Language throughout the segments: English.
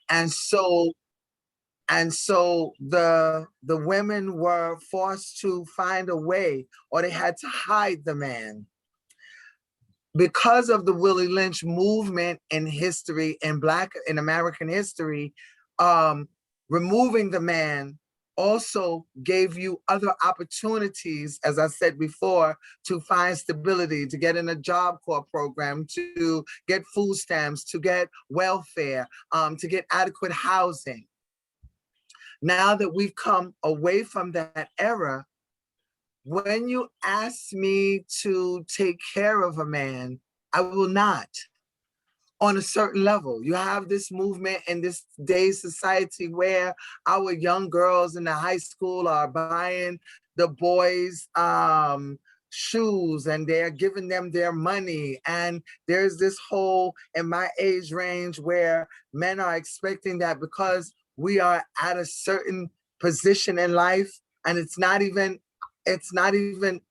And so the women were forced to find a way, or they had to hide the man. Because of the Willie Lynch movement in history, in American history, removing the man also gave you other opportunities, as I said before, to find stability, to get in a Job Corps program, to get food stamps, to get welfare, to get adequate housing. Now that we've come away from that era, when you ask me to take care of a man, I will not. On a certain level, you have this movement in this day's society where our young girls in the high school are buying the boys shoes, and they're giving them their money. And there's this whole, in my age range, where men are expecting that because we are at a certain position in life, and it's not even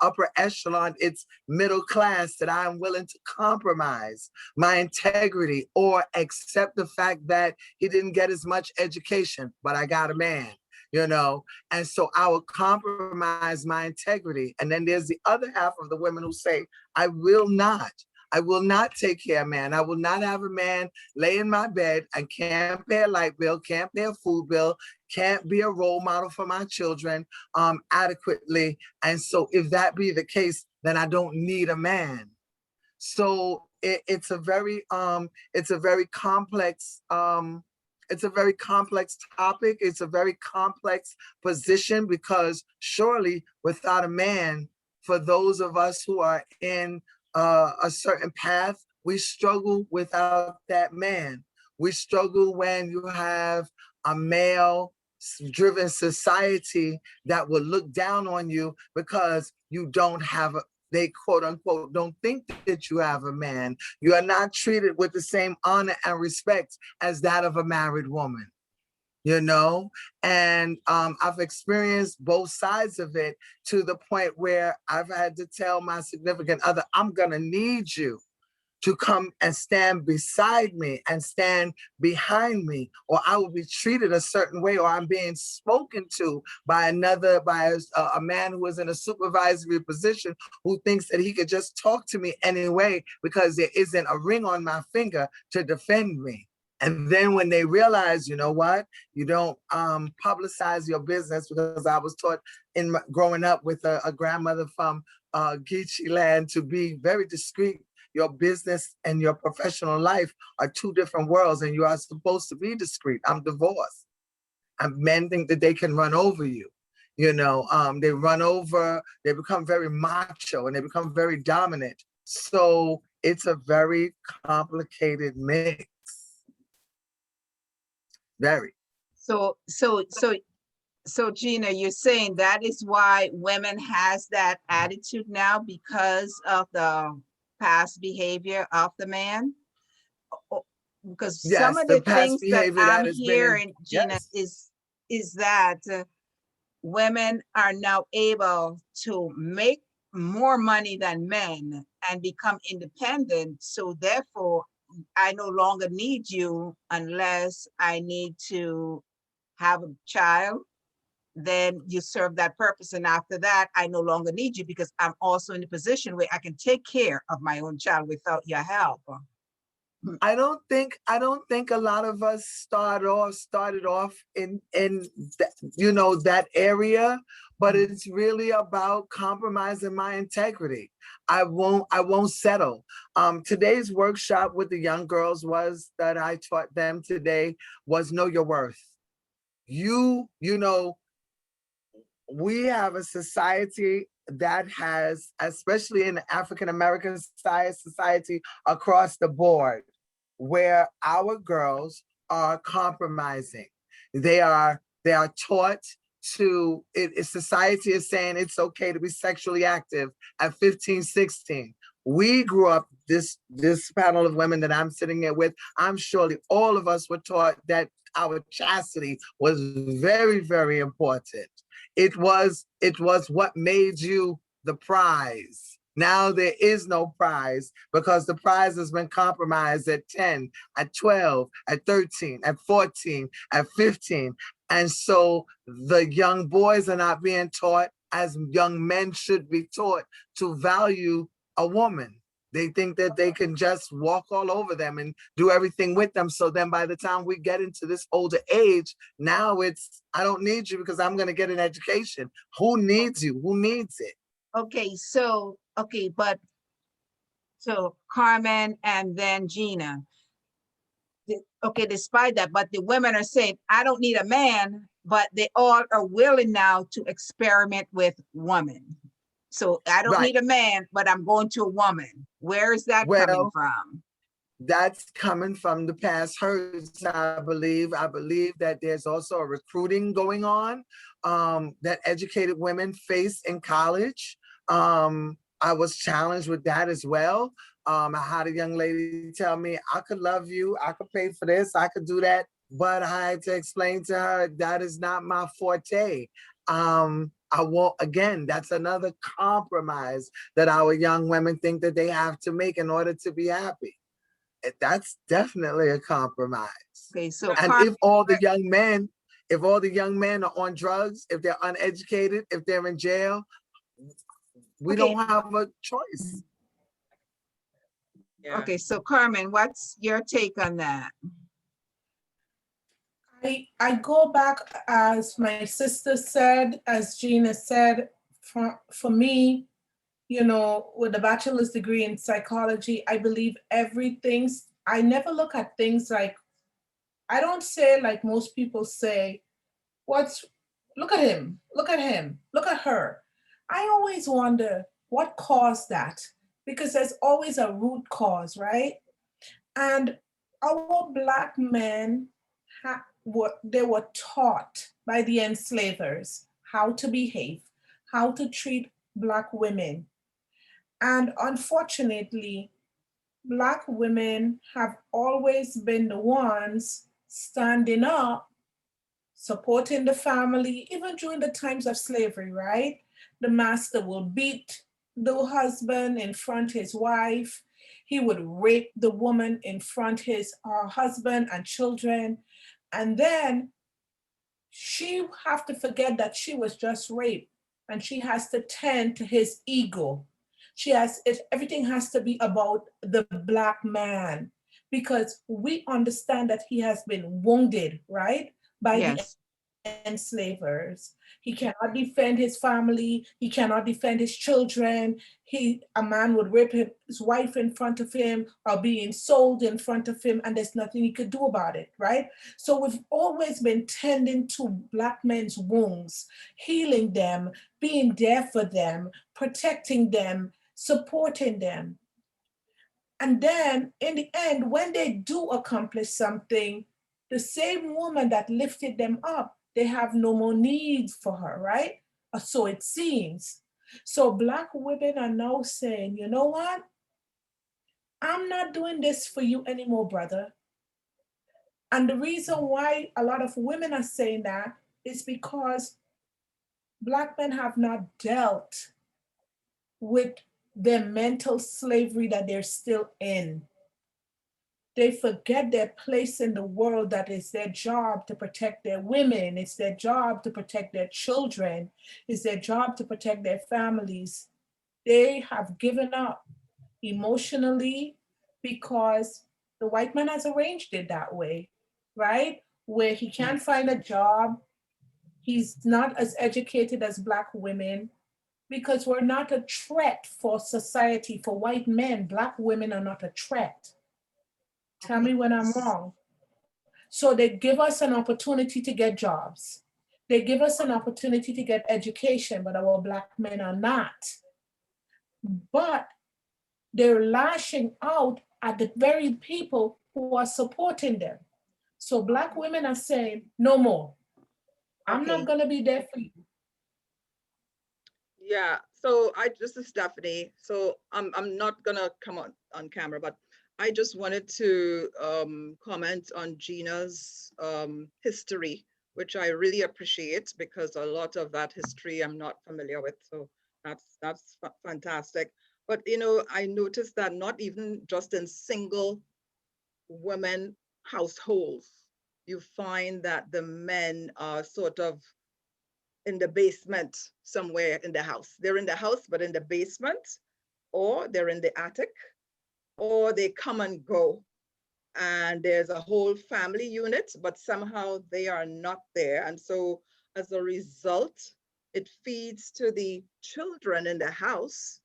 upper echelon, it's middle class, that I'm willing to compromise my integrity or accept the fact that he didn't get as much education, but I got a man, you know? And so I will compromise my integrity. And then there's the other half of the women who say, I will not. I will not take care of a man. I will not have a man lay in my bed and can't pay a light bill, can't pay a food bill, can't be a role model for my children adequately. And so if that be the case, then I don't need a man. So it's a very complex topic. It's a very complex position, because surely without a man, for those of us who are in a certain path, we struggle without that man. We struggle when you have a male driven society that will look down on you because you don't have they quote unquote don't think that you have a man. You are not treated with the same honor and respect as that of a married woman, you know? And I've experienced both sides of it, to the point where I've had to tell my significant other, I'm gonna need you to come and stand beside me and stand behind me, or I will be treated a certain way, or I'm being spoken to by a man who is in a supervisory position, who thinks that he could just talk to me anyway because there isn't a ring on my finger to defend me. And then when they realize, you know what, you don't publicize your business, because I was taught growing up with a grandmother from Geechee land to be very discreet. Your business and your professional life are two different worlds, and you are supposed to be discreet. I'm divorced. And men think that they can run over you. You know, they become very macho, and they become very dominant. So it's a very complicated mix. Very. So, so, so, so Gina, you're saying that is why women has that attitude now, because of the past behavior of the man? Because some of the things that I'm hearing, Gina, is that women are now able to make more money than men and become independent. So therefore, I no longer need you unless I need to have a child. Then you serve that purpose. And after that, I no longer need you because I'm also in a position where I can take care of my own child without your help. I don't think a lot of us started off in that area, but it's really about compromising my integrity. I won't settle. Today's workshop with the young girls that I taught them today was know your worth. You know, we have a society that has, especially in the African American society across the board, where our girls are compromising. They are taught to, society is saying it's okay to be sexually active at 15, 16. We grew up, this panel of women that I'm sitting here with, I'm surely all of us were taught that our chastity was very, very important. It was what made you the prize. Now there is no prize because the prize has been compromised at 10, at 12, at 13, at 14, at 15. And so the young boys are not being taught as young men should be taught to value a woman. They think that they can just walk all over them and do everything with them. So then by the time we get into this older age, now it's, I don't need you because I'm going to get an education. Who needs you? Who needs it? Okay, so, okay, but so Carmen and then Gina. Okay, despite that, but the women are saying, I don't need a man, but they all are willing now to experiment with women. So I don't Right. need a man, but I'm going to a woman. Where is that coming Well, from? that's coming from the past hurts, I believe. I believe that there's also a recruiting going on that educated women face in college. I was challenged with that as well. I had a young lady tell me, I could love you, I could pay for this, I could do that. But I had to explain to her that is not my forte. I won't, again, that's another compromise that our young women think that they have to make in order to be happy. That's definitely a compromise. Okay, so And if all the young men, if all the young men are on drugs, if they're uneducated, if they're in jail, we don't have a choice. Yeah. Okay, so Carmen, what's your take on that? I go back, as my sister said, as Gina said, for me, you know, with a bachelor's degree in psychology, I believe everything's, I never look at things like, I don't say like most people say, look at him, look at him, look at her. I always wonder what caused that, because there's always a root cause, right? And our Black men, they were taught by the enslavers how to behave, how to treat Black women. And unfortunately, Black women have always been the ones standing up, supporting the family, even during the times of slavery, right? The master will beat the husband in front of his wife. He would rape the woman in front of his husband and children. And then she have to forget that she was just raped, and she has to tend to his ego. Everything has to be about the Black man, because we understand that he has been wounded, right? By the enslavers. He cannot defend his family. He cannot defend his children. A man would rape his wife in front of him or being sold in front of him, and there's nothing he could do about it, right? So we've always been tending to Black men's wounds, healing them, being there for them, protecting them, supporting them. And then in the end, when they do accomplish something, the same woman that lifted them up, they have no more needs for her, right? Or so it seems. So Black women are now saying, you know what? I'm not doing this for you anymore, brother. And the reason why a lot of women are saying that is because Black men have not dealt with their mental slavery that they're still in. They forget their place in the world, that it's their job to protect their women. It's their job to protect their children. It's their job to protect their families. They have given up emotionally because the white man has arranged it that way, right? Where he can't find a job. He's not as educated as Black women, because we're not a threat for society. For white men, Black women are not a threat. Tell me when I'm wrong. So they give us an opportunity to get jobs. They give us an opportunity to get education, but our Black men are not. But they're lashing out at the very people who are supporting them. So Black women are saying, no more. I'm not gonna be there for you. Yeah, so this is Stephanie. So I'm not gonna come on camera, but I just wanted to comment on Gina's history, which I really appreciate, because a lot of that history I'm not familiar with. So that's fantastic. But I noticed that not even just in single women households, you find that the men are sort of in the basement somewhere in the house. They're in the house, but in the basement, or they're in the attic, or they come and go. And there's a whole family unit, but somehow they are not there. And so as a result, it feeds to the children in the house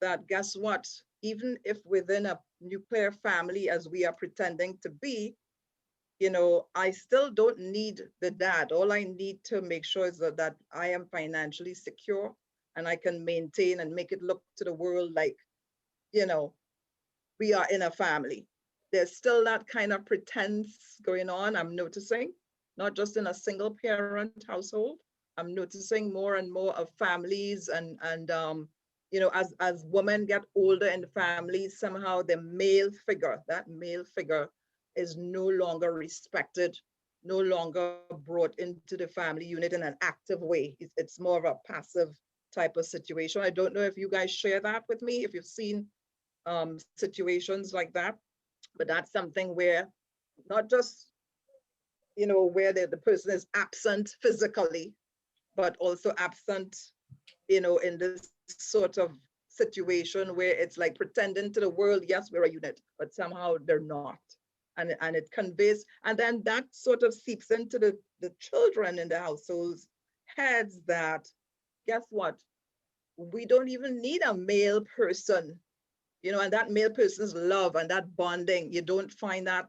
that guess what, even if within a nuclear family as we are pretending to be, I still don't need the dad. All I need to make sure is that I am financially secure and I can maintain and make it look to the world like, we are in a family. There's still that kind of pretense going on, I'm noticing, not just in a single parent household. I'm noticing more and more of families and as women get older in families, somehow the that male figure is no longer respected, no longer brought into the family unit in an active way. It's more of a passive type of situation. I don't know if you guys share that with me, if you've seen situations like that, but that's something where not just, where the person is absent physically, but also absent, in this sort of situation where it's like pretending to the world, yes, we're a unit, but somehow they're not. And it conveys, and then that sort of seeps into the children in the households heads that, guess what? We don't even need a male person, and that male person's love and that bonding, you don't find that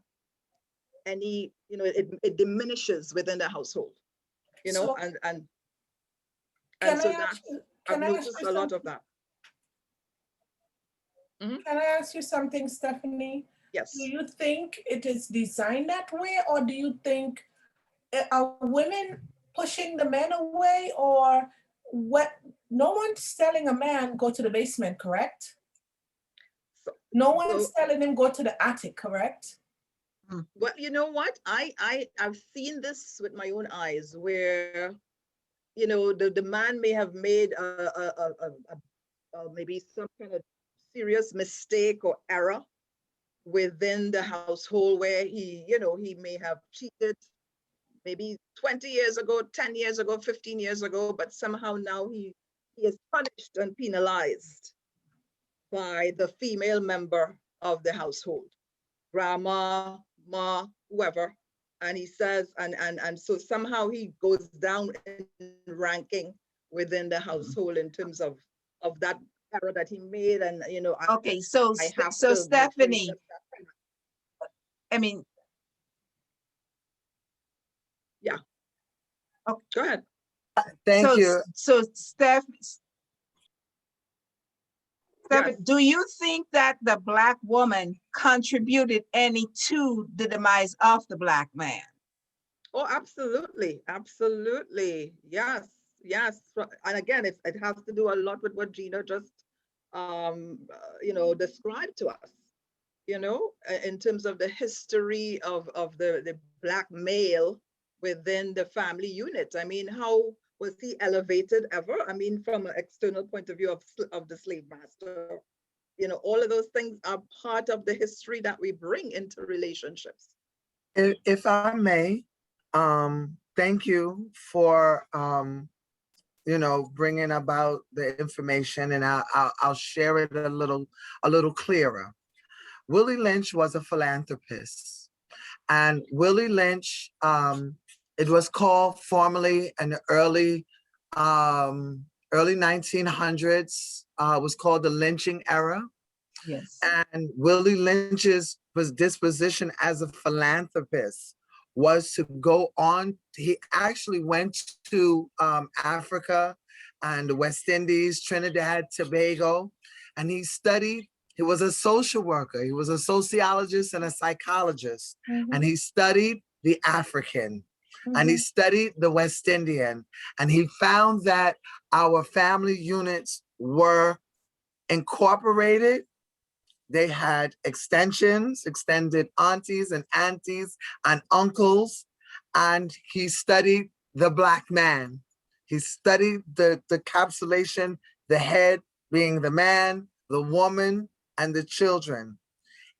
any, it diminishes within the household, So and can so I ask that's, you, I've can I ask noticed you a lot something? of that. Mhm. Can I ask you something, Stephanie? Yes. Do you think it is designed that way, or do you think are women pushing the men away, or what? No one's telling a man go to the basement, correct? So, No one's so telling him go to the attic, correct? well, you know what? I've seen this with my own eyes where, the man may have made maybe some kind of serious mistake or error within the household where he may have cheated maybe 20 years ago, 10 years ago, 15 years ago, but somehow now he is punished and penalized by the female member of the household, grandma, ma, whoever. And he says, and so somehow he goes down in ranking within the household in terms of that error that he made. And, Okay, so I have so to make sure he Stephanie, gets that kind of- I mean, yeah. Okay. Go ahead. Thank so you. so Steph, Yes. do you think that the Black woman contributed any to the demise of the Black man? Oh, absolutely. Absolutely. Yes. Yes. And again, it has to do a lot with what Gina just, described to us, in terms of the history of the Black male within the family unit. I mean, how was he elevated ever? I mean, from an external point of view of the slave master, all of those things are part of the history that we bring into relationships. If I may, thank you for bringing about the information, and I'll share it a little clearer. Willie Lynch was a philanthropist, and Willie Lynch, it was called formerly in the early 1900s, was called the lynching era. Yes. And Willie Lynch's disposition as a philanthropist was to go on. He actually went to Africa and the West Indies, Trinidad, Tobago, and he studied. He was a social worker. He was a sociologist and a psychologist, and he studied the African, and he studied the West Indian, and he found that our family units were incorporated. They had extensions, extended aunties and uncles, and he studied the Black man. He studied the capsulation, the head being the man, the woman, and the children.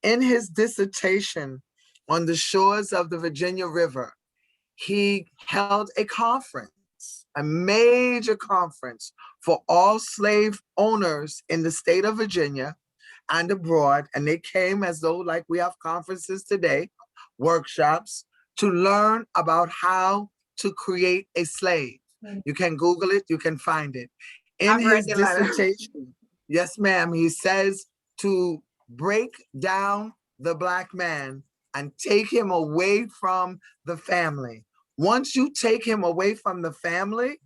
In his dissertation on the shores of the Virginia River, he held a conference, a major conference for all slave owners in the state of Virginia and abroad. And they came as though like we have conferences today, workshops, to learn about how to create a slave. You can Google it, you can find it. In I've read his the letter. dissertation, yes, ma'am, he says to break down the Black man and take him away from the family. Once you take him away from the family,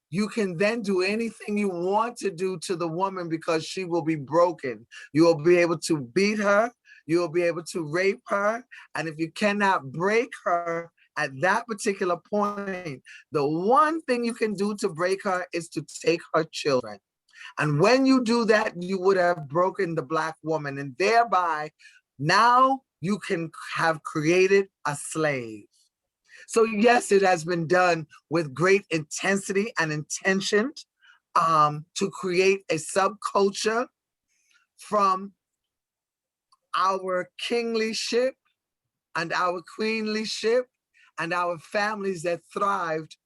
you can then do anything you want to do to the woman because she will be broken. You will be able to beat her, you will be able to rape her, and if you cannot break her at that particular point, the one thing you can do to break her is to take her children. And when you do that, you would have broken the Black woman, and thereby now you can have created a slave. So yes, it has been done with great intensity and intention to create a subculture from our kinglyship and our queenlyship and our families that thrived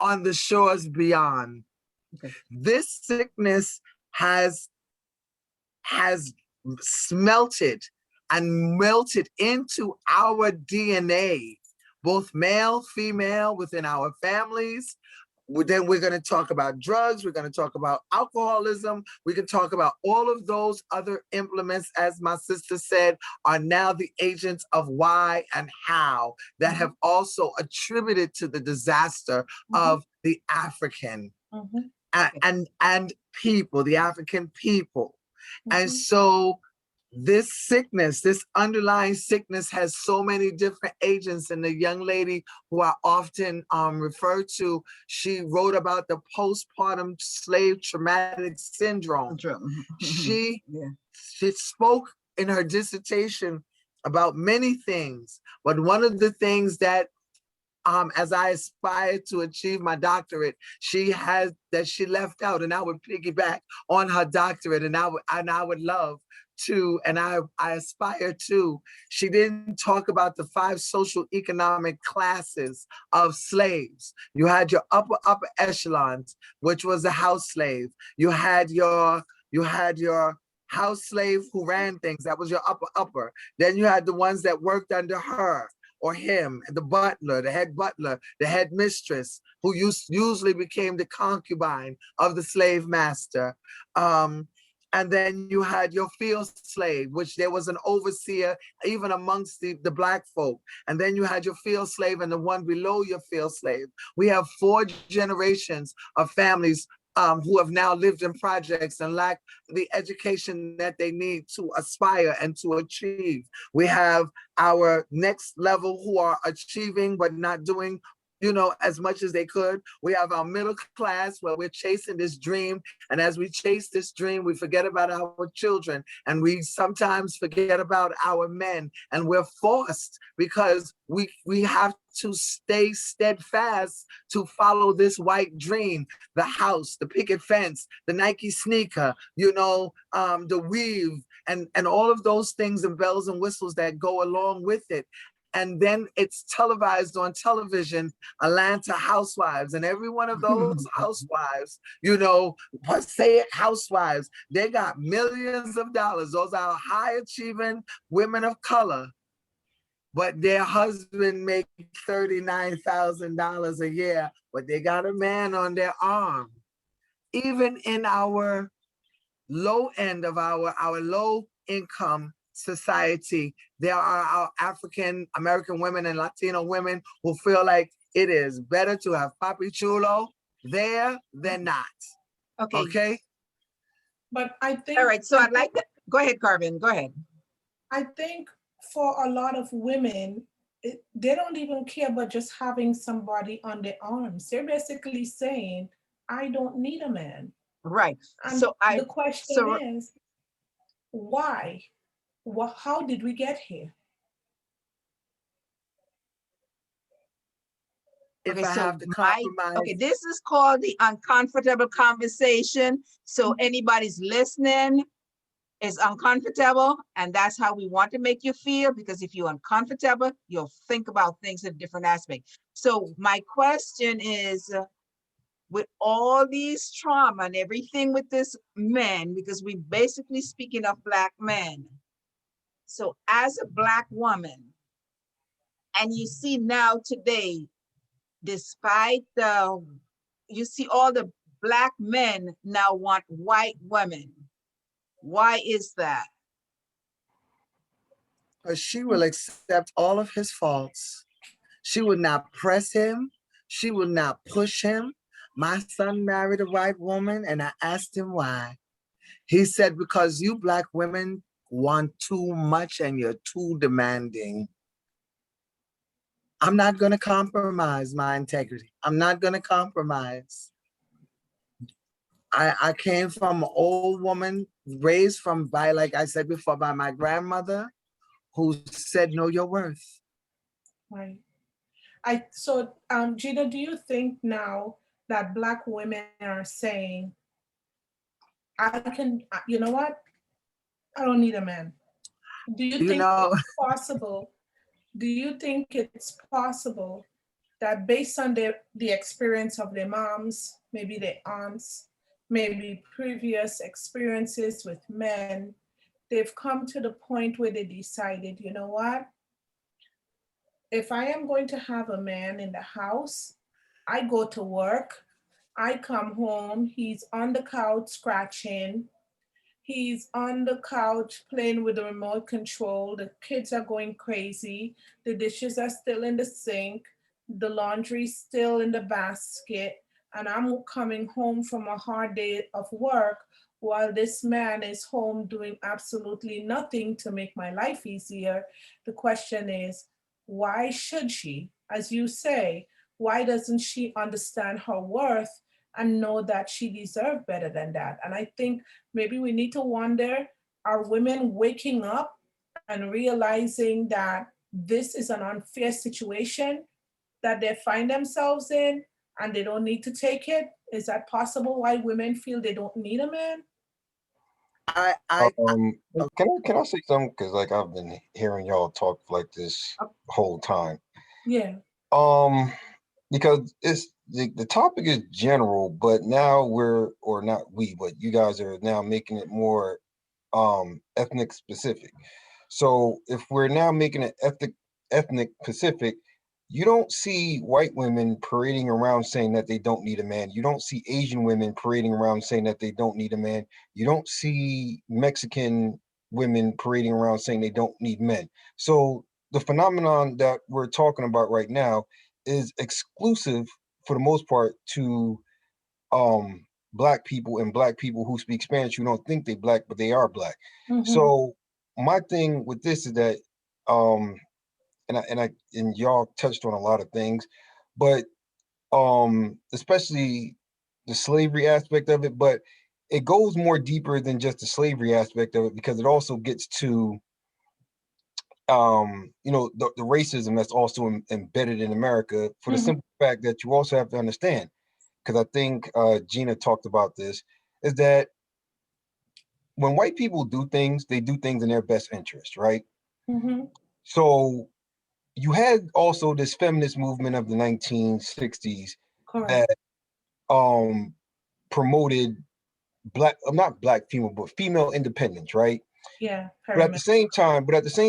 on the shores beyond. Okay. This sickness has smelted and melted into our DNA, both male, female, within our families. Then we're going to talk about drugs. We're going to talk about alcoholism. We can talk about all of those other implements, as my sister said, are now the agents of why and how that have also attributed to the disaster of the African and people, the African people. And so this sickness, this underlying sickness has so many different agents. And the young lady who I often refer to, she wrote about the postpartum slave traumatic syndrome. She spoke in her dissertation about many things, but one of the things that as I aspire to achieve my doctorate, she left out, and I would piggyback on her doctorate, and I would love to, and I aspire to. She didn't talk about the 5 social economic classes of slaves. You had your upper echelons, which was the house slave. You had your house slave who ran things. That was your upper. Then you had the ones that worked under her or him, the butler, the head mistress, who usually became the concubine of the slave master. And then you had your field slave, which there was an overseer even amongst the Black folk. And then you had your field slave and the one below your field slave. We have 4 generations of families who have now lived in projects and lack the education that they need to aspire and to achieve. We have our next level who are achieving but not doing as much as they could. We have our middle class where we're chasing this dream. And as we chase this dream, we forget about our children, and we sometimes forget about our men. And we're forced because we have to stay steadfast to follow this white dream, the house, the picket fence, the Nike sneaker, the weave, and all of those things and bells and whistles that go along with it. And then it's televised on television, Atlanta Housewives, and every one of those housewives, Passaic housewives, they got millions of dollars. Those are high achieving women of color, but their husband make $39,000 a year, but they got a man on their arm. Even in our low end of our low income society, there are our African American women and Latino women who feel like it is better to have Papi Chulo there than not. Okay. But I think. All right. So I'd like to go ahead, Carmen. Go ahead. I think for a lot of women, they don't even care about just having somebody on their arms. They're basically saying, I don't need a man. Right. And the question is, why? How did we get here? If I have to compromise. Okay, this is called the uncomfortable conversation. So anybody's listening, It's uncomfortable, and that's how we want to make you feel, because if you're uncomfortable, you'll think about things in a different aspect. So my question is, with all these trauma and everything with this men, because we basically speaking of Black men. So as a Black woman, and you see now today, despite you see all the Black men now want white women. Why is that? Because she will accept all of his faults. She would not press him. She would not push him. My son married a white woman, and I asked him why. He said, because you Black women want too much and you're too demanding. I'm not going to compromise my integrity. I'm not going to compromise. I came from an old woman raised by, like I said before, by my grandmother, who said, know your worth. Right. So Gina, do you think now that Black women are saying, I can, you know what? I don't need a man. Do you think it's possible? Do you think it's possible that based on the experience of their moms, maybe their aunts, maybe previous experiences with men, they've come to the point where they decided, you know what? If I am going to have a man in the house, I go to work, I come home, he's on the couch scratching, he's on the couch playing with the remote control, the kids are going crazy, the dishes are still in the sink, the laundry's still in the basket, and I'm coming home from a hard day of work while this man is home doing absolutely nothing to make my life easier. The question is, why should she? As you say, why doesn't she understand her worth and know that she deserves better than that? And I think maybe we need to wonder, are women waking up and realizing that this is an unfair situation that they find themselves in and they don't need to take it? Is that possible, why women feel they don't need a man? Can I say something? Because like I've been hearing y'all talk like this whole time. Yeah. Because it's the topic is general, but now or not we, but you guys are now making it more ethnic specific. So if we're now making it ethnic specific, you don't see white women parading around saying that they don't need a man. You don't see Asian women parading around saying that they don't need a man. You don't see Mexican women parading around saying they don't need men. So the phenomenon that we're talking about right now is exclusive for the most part to Black people and Black people who speak Spanish who don't think they Black, but they are Black. Mm-hmm. So my thing with this is that and y'all touched on a lot of things, but especially the slavery aspect of it, but it goes more deeper than just the slavery aspect of it, because it also gets to the racism that's also embedded in America, for the simple fact that you also have to understand, because I think Gina talked about this, is that when white people do things, they do things in their best interest, right? Mm-hmm. So you had also this feminist movement of the 1960s Correct. that promoted not Black female, but female independence, right? Yeah. But at the same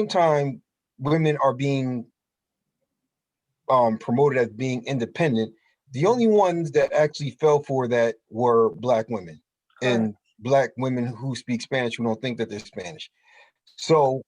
time, women are being promoted as being independent. The only ones that actually fell for that were Black women. Correct. And Black women who speak Spanish who don't think that they're Spanish. So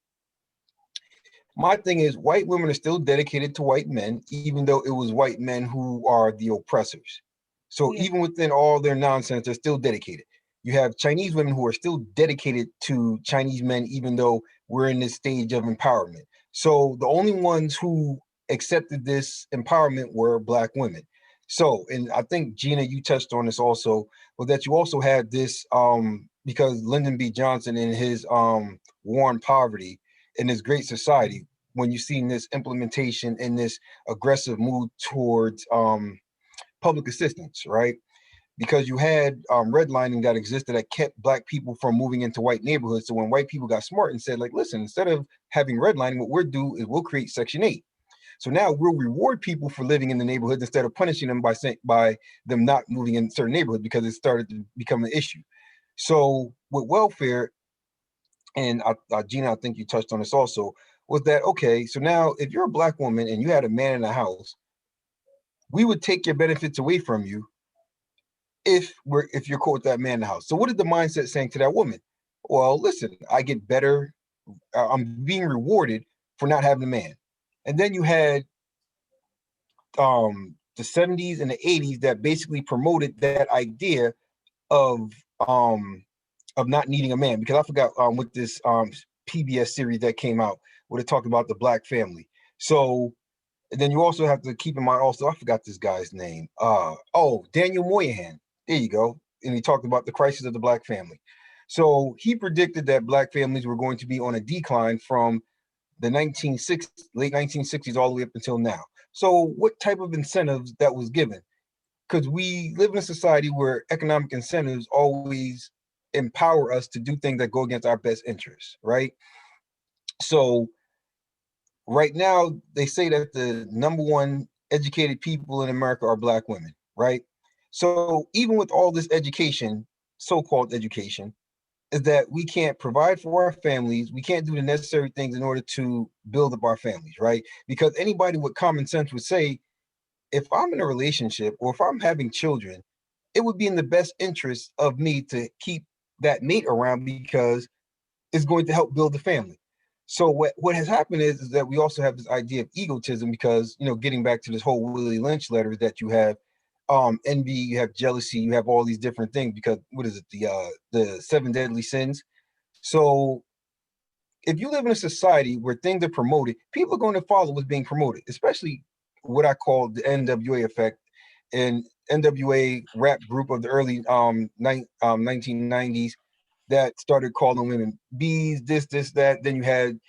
my thing is, white women are still dedicated to white men, even though it was white men who are the oppressors. So even within all their nonsense, they're still dedicated. You have Chinese women who are still dedicated to Chinese men, even though we're in this stage of empowerment. So the only ones who accepted this empowerment were Black women. So, and I think Gina, you touched on this also, but that you also had this because Lyndon B. Johnson in his War on Poverty, in this Great Society, when you've seen this implementation and this aggressive move towards public assistance, right? because you had redlining that existed that kept black people from moving into white neighborhoods. So when white people got smart and said, like, listen, instead of having redlining, what we'll do is we'll create Section 8. So now we'll reward people for living in the neighborhoods instead of punishing them by them not moving in certain neighborhoods, because it started to become an issue. So with welfare, and Gina, I think you touched on this also, was that, okay, so now if you're a black woman and you had a man in the house, we would take your benefits away from you if you're caught with that man in the house. So what is the mindset saying to that woman? Well, listen, I get better, I'm being rewarded for not having a man. And then you had the 70s and the 80s that basically promoted that idea of not needing a man, because I forgot with this PBS series that came out where they talked about the black family. So and then you also have to keep in mind also, I forgot this guy's name. Daniel Moynihan. There you go. And he talked about the crisis of the black family. So he predicted that black families were going to be on a decline from the late 1960s all the way up until now. So what type of incentives that was given? Because we live in a society where economic incentives always empower us to do things that go against our best interests, right? So right now, they say that the number one educated people in America are black women, right? So even with all this education, so-called education, is that we can't provide for our families, we can't do the necessary things in order to build up our families, right? Because anybody with common sense would say, if I'm in a relationship or if I'm having children, it would be in the best interest of me to keep that mate around because it's going to help build the family. So what has happened is that we also have this idea of egotism because, getting back to this whole Willie Lynch letter, that you have envy, you have jealousy, you have all these different things because what is it, the seven deadly sins. So if you live in a society where things are promoted, people are going to follow what's being promoted, especially what I call the NWA effect. And NWA rap group of the early 1990s that started calling women bees, this, that. Then you had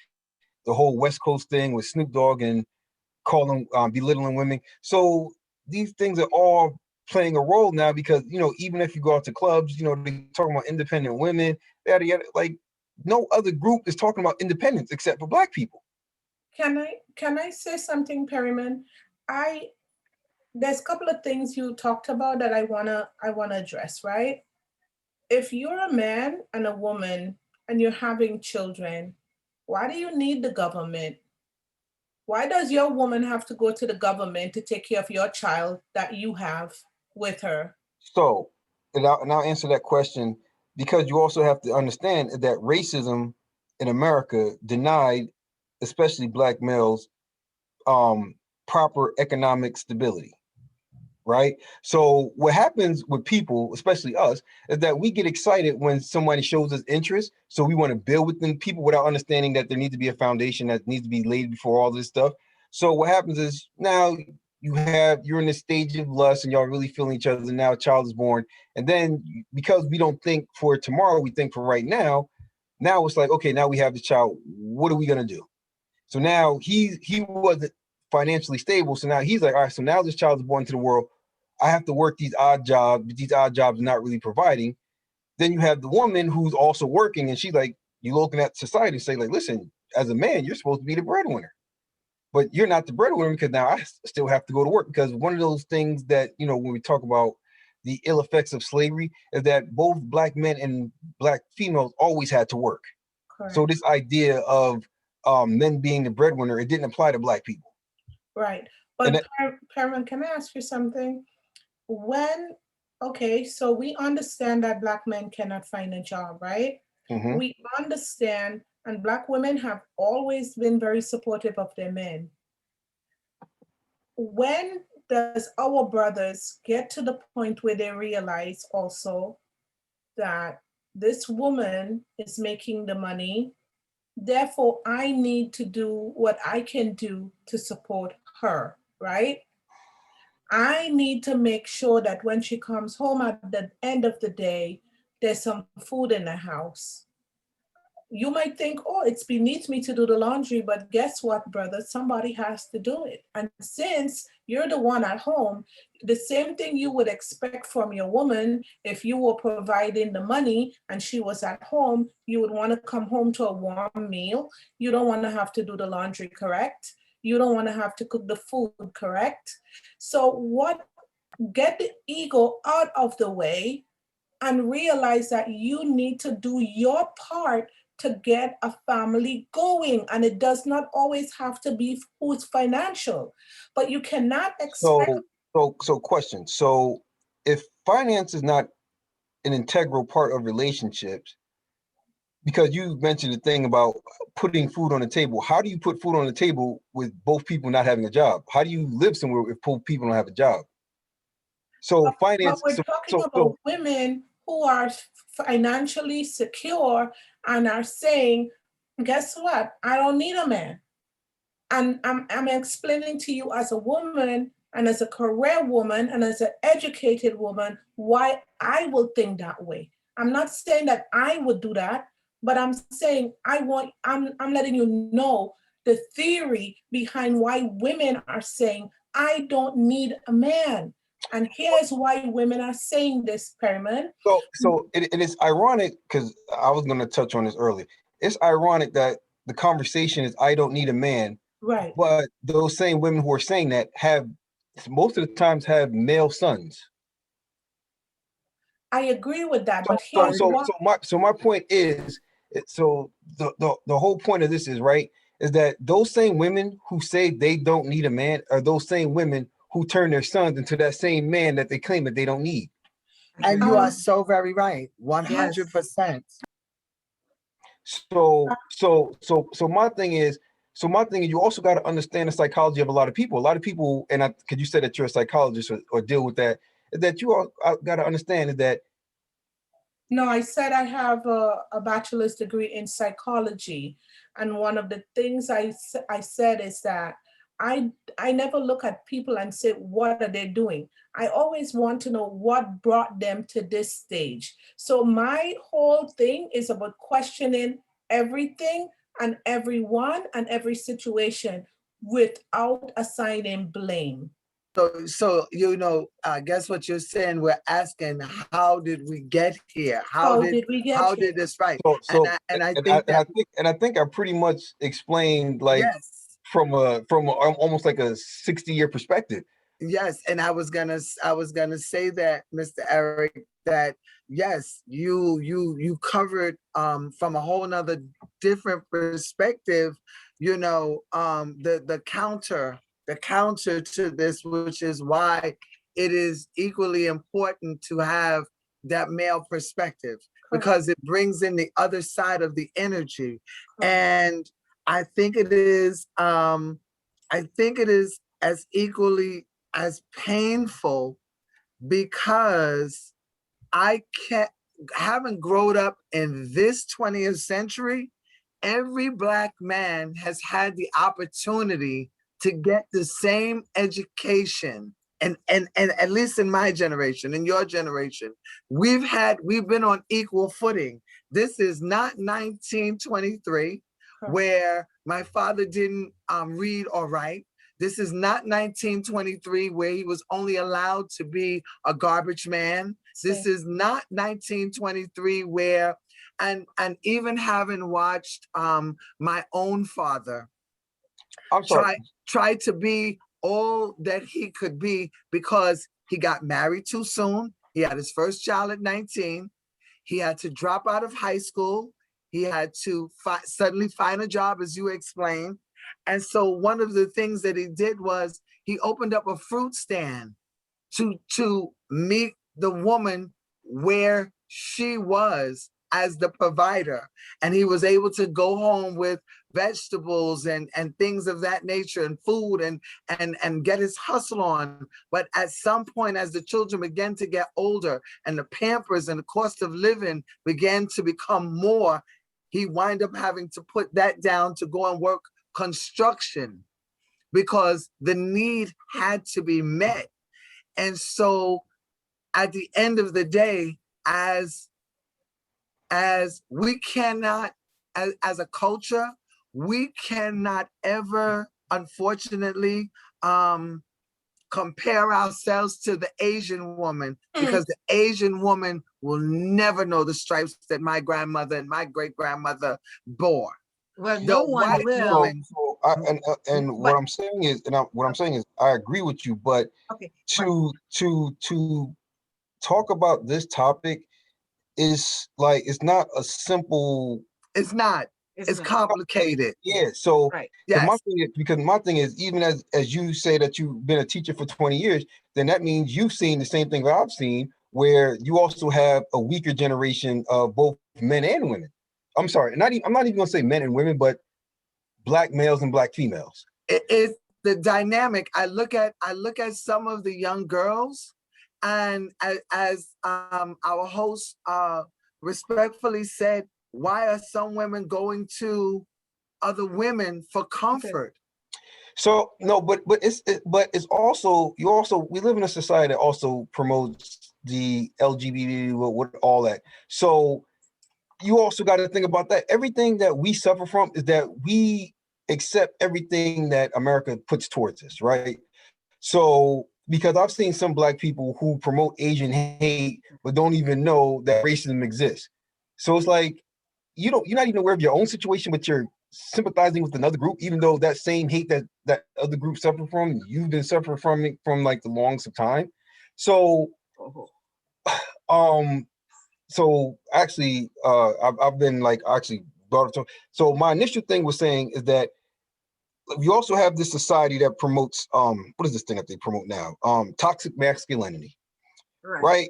the whole West Coast thing with Snoop Dogg and calling, belittling women. So these things are all playing a role now because, even if you go out to clubs, they're talking about independent women, like no other group is talking about independence except for black people. Can I say something, Perryman? There's a couple of things you talked about that I wanna address, right? If you're a man and a woman and you're having children, why do you need the government? Why does your woman have to go to the government to take care of your child that you have with her? So, and I'll answer that question because you also have to understand that racism in America denied, especially black males, proper economic stability. Right. So what happens with people, especially us, is that we get excited when somebody shows us interest. So we want to build with them people without understanding that there needs to be a foundation that needs to be laid before all this stuff. So what happens is now you're in this stage of lust and y'all really feeling each other. And now a child is born. And then because we don't think for tomorrow, we think for right now. Now it's like, okay, now we have the child. What are we going to do? So now he wasn't financially stable. So now he's like, all right, so now this child is born to the world. I have to work these odd jobs, but these odd jobs are not really providing. Then you have the woman who's also working, and she's like, you're looking at society and say, like, listen, as a man, you're supposed to be the breadwinner, but you're not the breadwinner because now I still have to go to work. Because one of those things that, when we talk about the ill effects of slavery is that both black men and black females always had to work. Correct. So this idea of men being the breadwinner, it didn't apply to black people. Right. But Perman, can I ask you something? So we understand that black men cannot find a job, right? Mm-hmm. We understand, and black women have always been very supportive of their men. When does our brothers get to the point where they realize also that this woman is making the money, therefore I need to do what I can do to support her, right? I need to make sure that when she comes home at the end of the day, there's some food in the house. You might think, oh, it's beneath me to do the laundry, but guess what, brother? Somebody has to do it. And since You're the one at home. The same thing you would expect from your woman if you were providing the money and she was at home. You would want to come home to a warm meal. You don't want to have to do the laundry, correct? You don't want to have to cook the food, correct? So get the ego out of the way and realize that you need to do your part to get a family going. And it does not always have to be who's financial, but you cannot expect. So question. So if finance is not an integral part of relationships, because you mentioned the thing about putting food on the table, how do you put food on the table with both people not having a job? How do you live somewhere if both people don't have a job? So finance. But we're talking about women who are financially secure and are saying, guess what? I don't need a man. And I'm explaining to you as a woman and as a career woman and as an educated woman why I will think that way. I'm not saying that I would do that, but I'm saying I'm letting you know the theory behind why women are saying I don't need a man. And here's why women are saying this, Perryman. So it is ironic, because I was going to touch on this earlier. It's ironic that the conversation is I don't need a man, right? But those same women who are saying that have most of the times have male sons. I agree with that, but so my point is, so the whole point of this is is that those same women who say they don't need a man are those same women who turn their sons into that same man that they claim that they don't need. And you are so very right, 100%. So my thing is, you also got to understand the psychology of a lot of people. A lot of people, and because you said that you're a psychologist or deal with that, is that you all got to understand is that. No, I said I have a bachelor's degree in psychology. And one of the things I said is that I never look at people and say, what are they doing? I always want to know what brought them to this stage. So my whole thing is about questioning everything and everyone and every situation without assigning blame. So I guess what you're saying, we're asking, how did we get here? How did this right? I think I pretty much explained from almost like a 60-year perspective. Yes, and I was gonna say that, Mr. Eric, that yes, you covered from a whole nother different perspective, the counter to this, which is why it is equally important to have that male perspective, because it brings in the other side of the energy. And I think it is as equally as painful, because I haven't grown up in this 20th century. Every Black man has had the opportunity to get the same education. And at least in my generation, in your generation, we've been on equal footing. This is not 1923, where my father didn't read or write. This is not 1923, where he was only allowed to be a garbage man. This is not 1923, where, and even having watched my own father try to be all that he could be, because he got married too soon. He had his first child at 19. He had to drop out of high school. He had to suddenly find a job, as you explained. And so one of the things that he did was he opened up a fruit stand to meet the woman where she was as the provider. And he was able to go home with vegetables and things of that nature, and food, and get his hustle on. But at some point, as the children began to get older and the Pampers and the cost of living began to become more, he wind up having to put that down to go and work construction, because the need had to be met. And so at the end of the day, as we cannot, as a culture, we cannot ever, unfortunately, compare ourselves to the Asian woman, because the Asian woman will never know the stripes that my grandmother and my great-grandmother bore. Well, The no one white will. woman, And But- what I'm saying is, what I'm saying is, I agree with you, but Okay. to talk about this topic is like, it's not a simple. it's not. It's not. complicated. Yeah. So Right. Yes. because my thing is, even as you say that you've been a teacher for 20 years, then that means you've seen the same thing that I've seen, where you also have a weaker generation of both men and women. I'm sorry, I'm not even gonna say men and women, but black males and black females. It's the dynamic. I look at some of the young girls, and as our host respectfully said, why are some women going to other women for comfort? So no, but it's also, we live in a society that also promotes the LGBT with all that. So you also got to think about that. Everything that we suffer from is that we accept everything that America puts towards us, right? So because I've seen some black people who promote Asian hate but don't even know that racism exists. So it's like, you're not even aware of your own situation, but you're sympathizing with another group, even though that same hate that other group suffer from, you've been suffering from it from like the longest of time. So so actually I've been like actually brought it to, so my initial thing was saying is that we also have this society that promotes what is this thing that they promote now, toxic masculinity, right?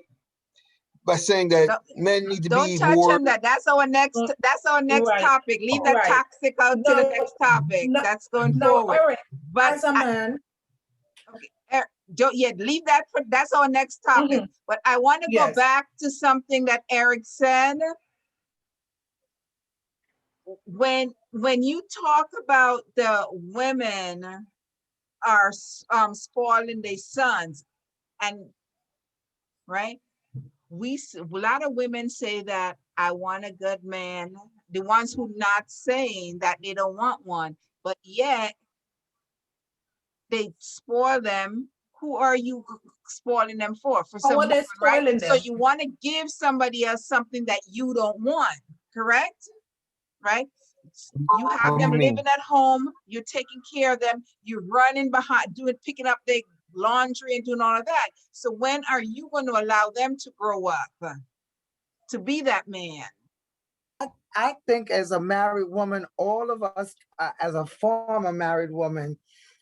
By saying that men need to Don't be touch more on that. That's our next Right. topic. Leave that Right. toxic out to the next topic. No, That's going No, forward. Eric, But as a man, don't yet leave that for, that's our next topic. But I want to go Yes. back to something that Eric said. When you talk about the women are spoiling their sons, and right, a lot of women say that I want a good man. The ones who not saying that they don't want one, but yet they spoil them. Who are you spoiling them for? For some what woman, they're spoiling right? So them. you want to give somebody else something that you don't want, correct? Right? You have What do them you mean? living at home, you're taking care of them, you're running behind, picking up their laundry and doing all of that. So when are you going to allow them to grow up to be that man? I think as a married woman, all of us, as a former married woman,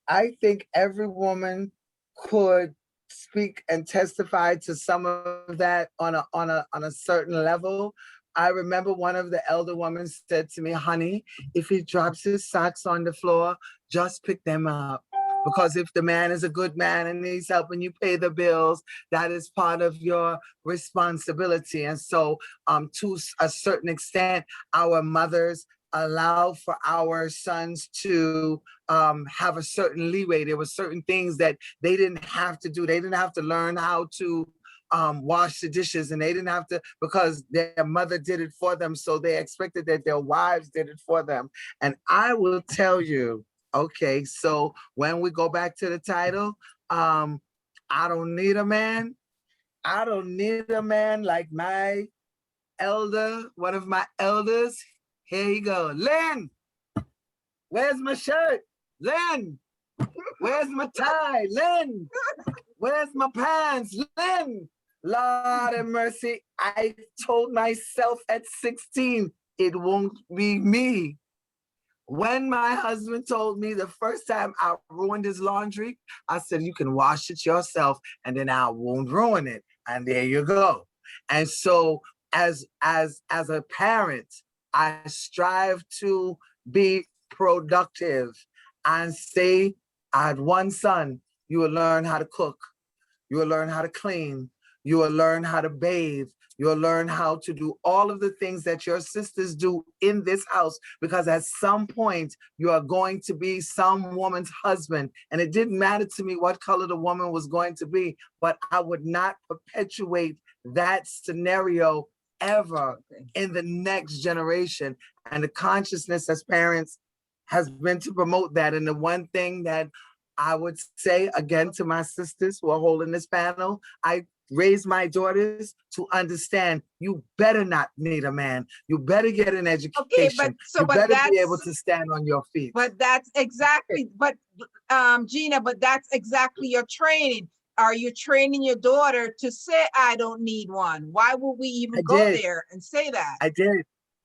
I think every woman could speak and testify to some of that on a certain level. I remember one of the elder women said to me, honey, if he drops his socks on the floor, just pick them up. Because if the man is a good man and he's helping you pay the bills, that is part of your responsibility. And so to a certain extent, our mothers allow for our sons to have a certain leeway. There were certain things that they didn't have to do. They didn't have to learn how to wash the dishes, and they didn't have to, because their mother did it for them. So they expected that their wives did it for them. And I will tell you, okay, so when we go back to the title, I don't need a man. I don't need a man like my elder, one of my elders. Here you go. Lynn, where's my shirt? Lynn, where's my tie? Lynn, where's my pants? Lynn, Lord have mercy. I told myself at 16, it won't be me. When my husband told me the first time I ruined his laundry, I said, you can wash it yourself and then I won't ruin it. And there you go. And so as a parent, I strive to be productive and say, I had one son, you will learn how to cook. You will learn how to clean. You will learn how to bathe. You'll learn how to do all of the things that your sisters do in this house, because at some point you are going to be some woman's husband. And it didn't matter to me what color the woman was going to be, but I would not perpetuate that scenario ever in the next generation. And the consciousness as parents has been to promote that. And the one thing that I would say again to my sisters who are holding this panel, I raise my daughters to understand you better not need a man. You better get an education. Okay, but you better be able that's, to stand on your feet. but that's exactly, but Gina, but that's exactly your training. Are you training your daughter to say, I don't need one? Why would we even I go did. there and say that?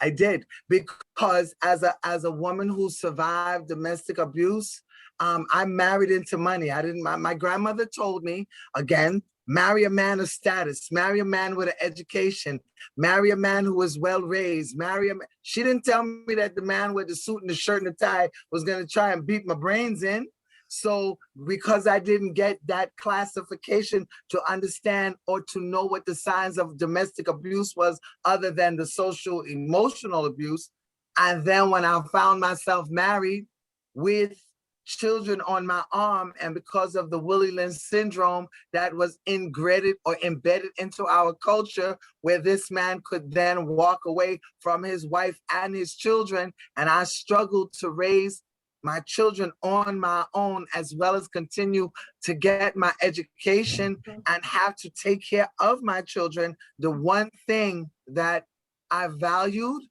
I did because as a woman who survived domestic abuse, I married into money. I didn't. My grandmother told me again, marry a man of status, marry a man with an education, marry a man who was well raised, marry a man. She didn't tell me that the man with the suit and the shirt and the tie was going to try and beat my brains in. So because I didn't get that classification to understand or to know what the signs of domestic abuse was other than the social emotional abuse, and then when I found myself married with children on my arm, and because of the Willie Lynch syndrome that was ingrained or embedded into our culture, where this man could then walk away from his wife and his children, and I struggled to raise my children on my own, as well as continue to get my education and have to take care of my children. The one thing that I valued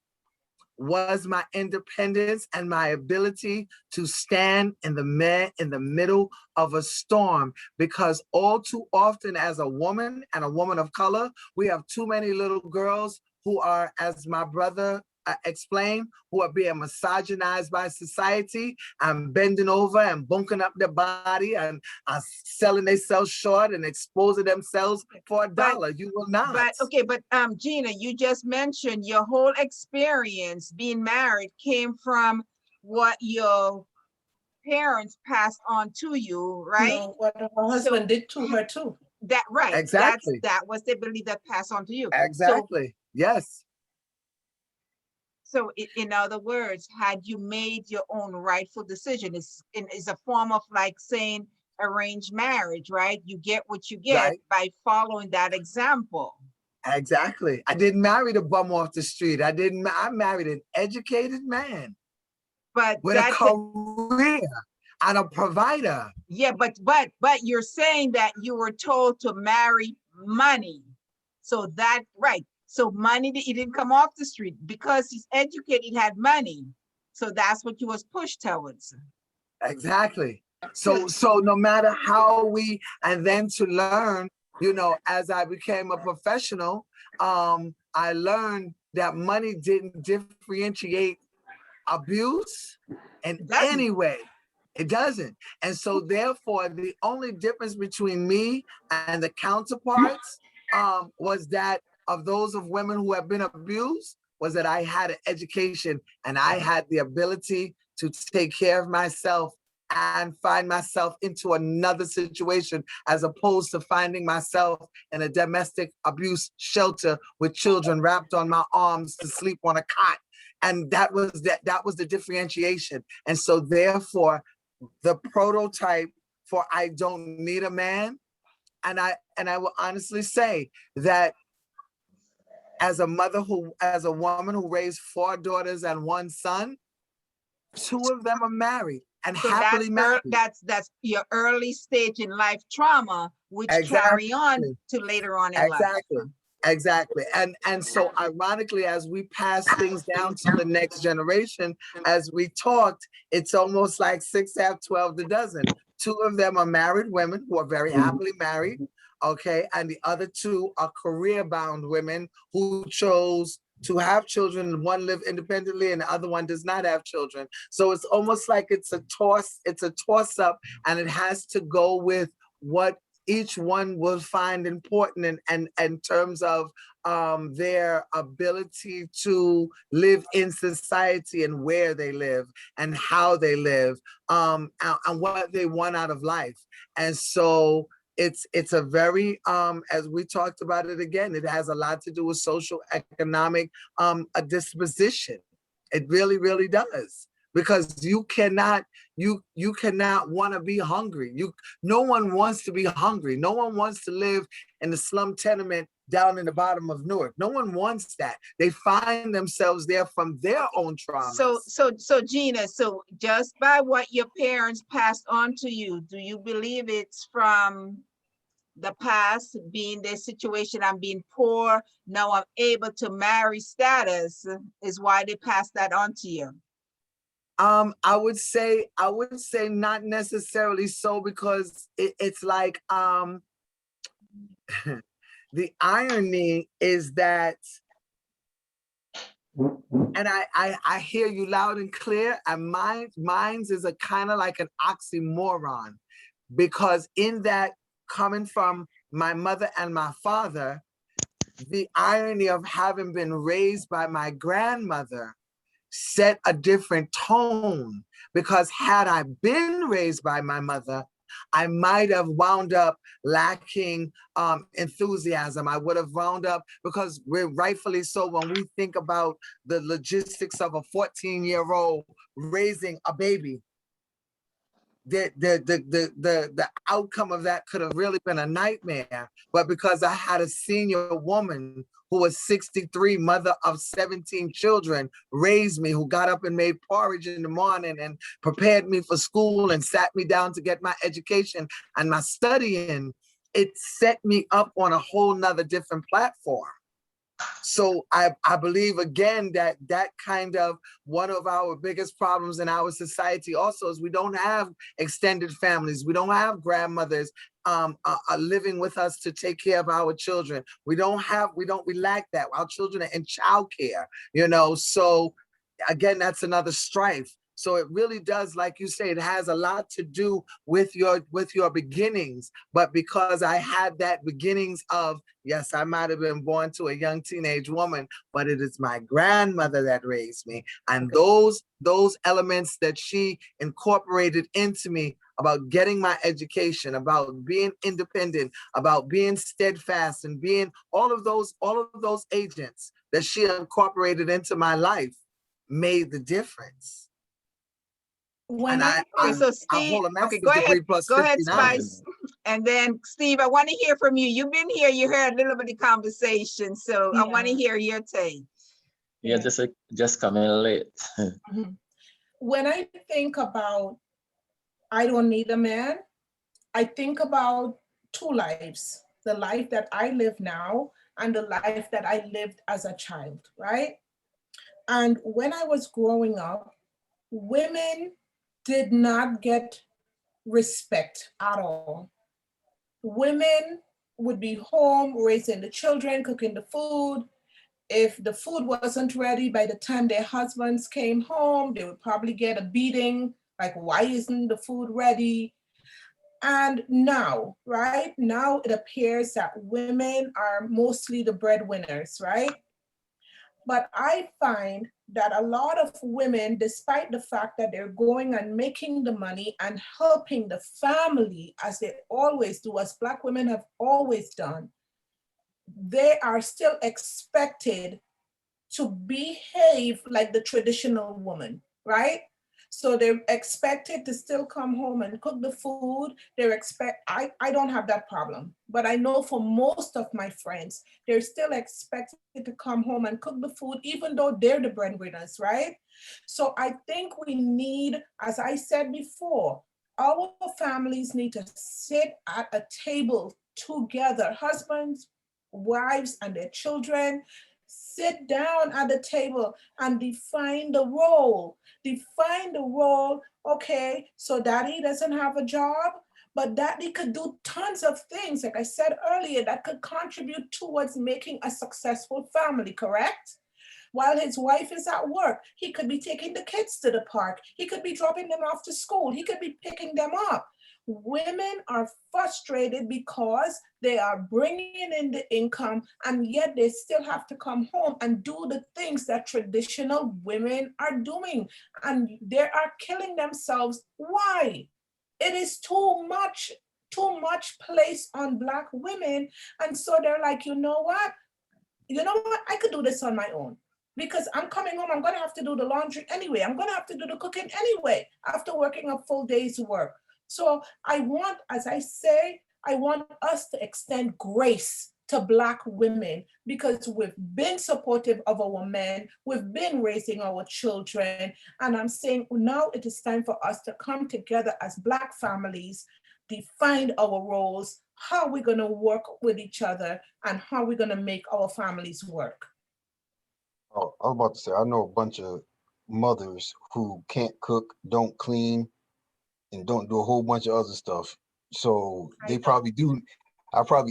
was my independence and my ability to stand in the middle of a storm, because all too often as a woman and a woman of color, we have too many little girls who are, as my brother explained, who are being misogynized by society and bending over and bunking up their body and selling themselves short and exposing themselves for $1. You will not. But okay, but Gina, you just mentioned your whole experience being married came from what your parents passed on to you, right? No, what her husband did to her too. That right. Exactly. That was the ability that passed on to you. Exactly. Yes. So in other words, had you made your own rightful decision, it's a form of like saying arranged marriage, right? You get what you get Right. by following that example. Exactly. I didn't marry the bum off the street. I married an educated man But with a career and a provider. yeah, but you're saying that you were told to marry money. So that, right. So money, he didn't come off the street because he's educated, he had money. So that's what you was pushed towards. Exactly. So no matter how and then to learn, as I became a professional, I learned that money didn't differentiate abuse in any way. It doesn't. And so therefore, the only difference between me and the counterparts was that of those of women who have been abused, was that I had an education and I had the ability to take care of myself and find myself into another situation, as opposed to finding myself in a domestic abuse shelter with children wrapped on my arms to sleep on a cot. And that was the differentiation. And so therefore, the prototype for I don't need a man, and I will honestly say that as a woman who raised 4 daughters and 1 son, 2 of them are married and So happily married. that's your early stage in life trauma, which carry on to later on in life. Exactly. And so ironically, as we pass things down to the next generation, as we talked, it's almost like 6 have 12 the dozen. 2 of them are married women who are very happily married. Okay. And the other 2 are career-bound women who chose to have children. One live independently and the other one does not have children. So it's almost like it's a toss up, and it has to go with what each one will find important in terms of their ability to live in society and where they live and how they live, and what they want out of life. And so it's a very, as we talked about it again, it has a lot to do with social economic a disposition. It really, really does. Because you cannot want to be hungry. No one wants to be hungry. No one wants to live in the slum tenement down in the bottom of Newark. No one wants that. They find themselves there from their own trauma. So Gina, so just by what your parents passed on to you, do you believe it's from the past, being their situation, I'm being poor, now I'm able to marry status, is why they passed that on to you? I would say not necessarily so, because it's like the irony is that, and I hear you loud and clear, and mine's is a kind of like an oxymoron, because in that, coming from my mother and my father, the irony of having been raised by my grandmother set a different tone, because had I been raised by my mother, I might have wound up lacking enthusiasm. I would have wound up, because we're rightfully so, when we think about the logistics of a 14-year-old raising a baby, the outcome of that could have really been a nightmare. But because I had a senior woman who was 63, mother of 17 children, raised me, who got up and made porridge in the morning and prepared me for school and sat me down to get my education and my studying, it set me up on a whole nother different platform. So I believe, again, that kind of, one of our biggest problems in our society also is we don't have extended families. We don't have grandmothers living with us to take care of our children. We lack that. Our children are in childcare, so again, that's another strife. So it really does, like you say, it has a lot to do with your beginnings. But because I had that beginnings of, yes, I might have been born to a young teenage woman, but it is my grandmother that raised me. And those elements that she incorporated into me about getting my education, about being independent, about being steadfast, and being all of those agents that she incorporated into my life made the difference. When So Steve, okay, go ahead, Spice. And then Steve, I want to hear from you. You've been here, you heard a little bit of conversation, so I want to hear your take. Yeah, just coming late. When I think about, I don't need a man, I think about two lives, the life that I live now and the life that I lived as a child, right? And when I was growing up, women did not get respect at all. Women would be home raising the children, cooking the food. If the food wasn't ready by the time their husbands came home, they would probably get a beating, like, why isn't the food ready? And now, right? Now it appears that women are mostly the breadwinners, right? But I find that a lot of women, despite the fact that they're going and making the money and helping the family, as they always do, as Black women have always done, they are still expected to behave like the traditional woman, right? So they're expected to still come home and cook the food. I don't have that problem, but I know for most of my friends, they're still expected to come home and cook the food, even though they're the breadwinners, right? So I think we need, as I said before, our families need to sit at a table together, husbands, wives, and their children. Sit down at the table and define the role. Okay, so daddy doesn't have a job, but daddy could do tons of things, like I said earlier, that could contribute towards making a successful family, correct? While his wife is at work, he could be taking the kids to the park. He could be dropping them off to school. He could be picking them up. Women are frustrated because they are bringing in the income, and yet they still have to come home and do the things that traditional women are doing. And they are killing themselves. Why? It is too much placed on Black women. And so they're like, you know what? I could do this on my own. Because I'm coming home, I'm gonna have to do the laundry anyway. I'm gonna have to do the cooking anyway after working a full day's work. So I want, as I say, I want us to extend grace to Black women because we've been supportive of our men, we've been raising our children, and I'm saying now it is time for us to come together as Black families, define our roles, how we're going to work with each other, and how we're going to make our families work. Oh, I was about to say, I know a bunch of mothers who can't cook, don't clean, and don't do a whole bunch of other stuff. So they probably do.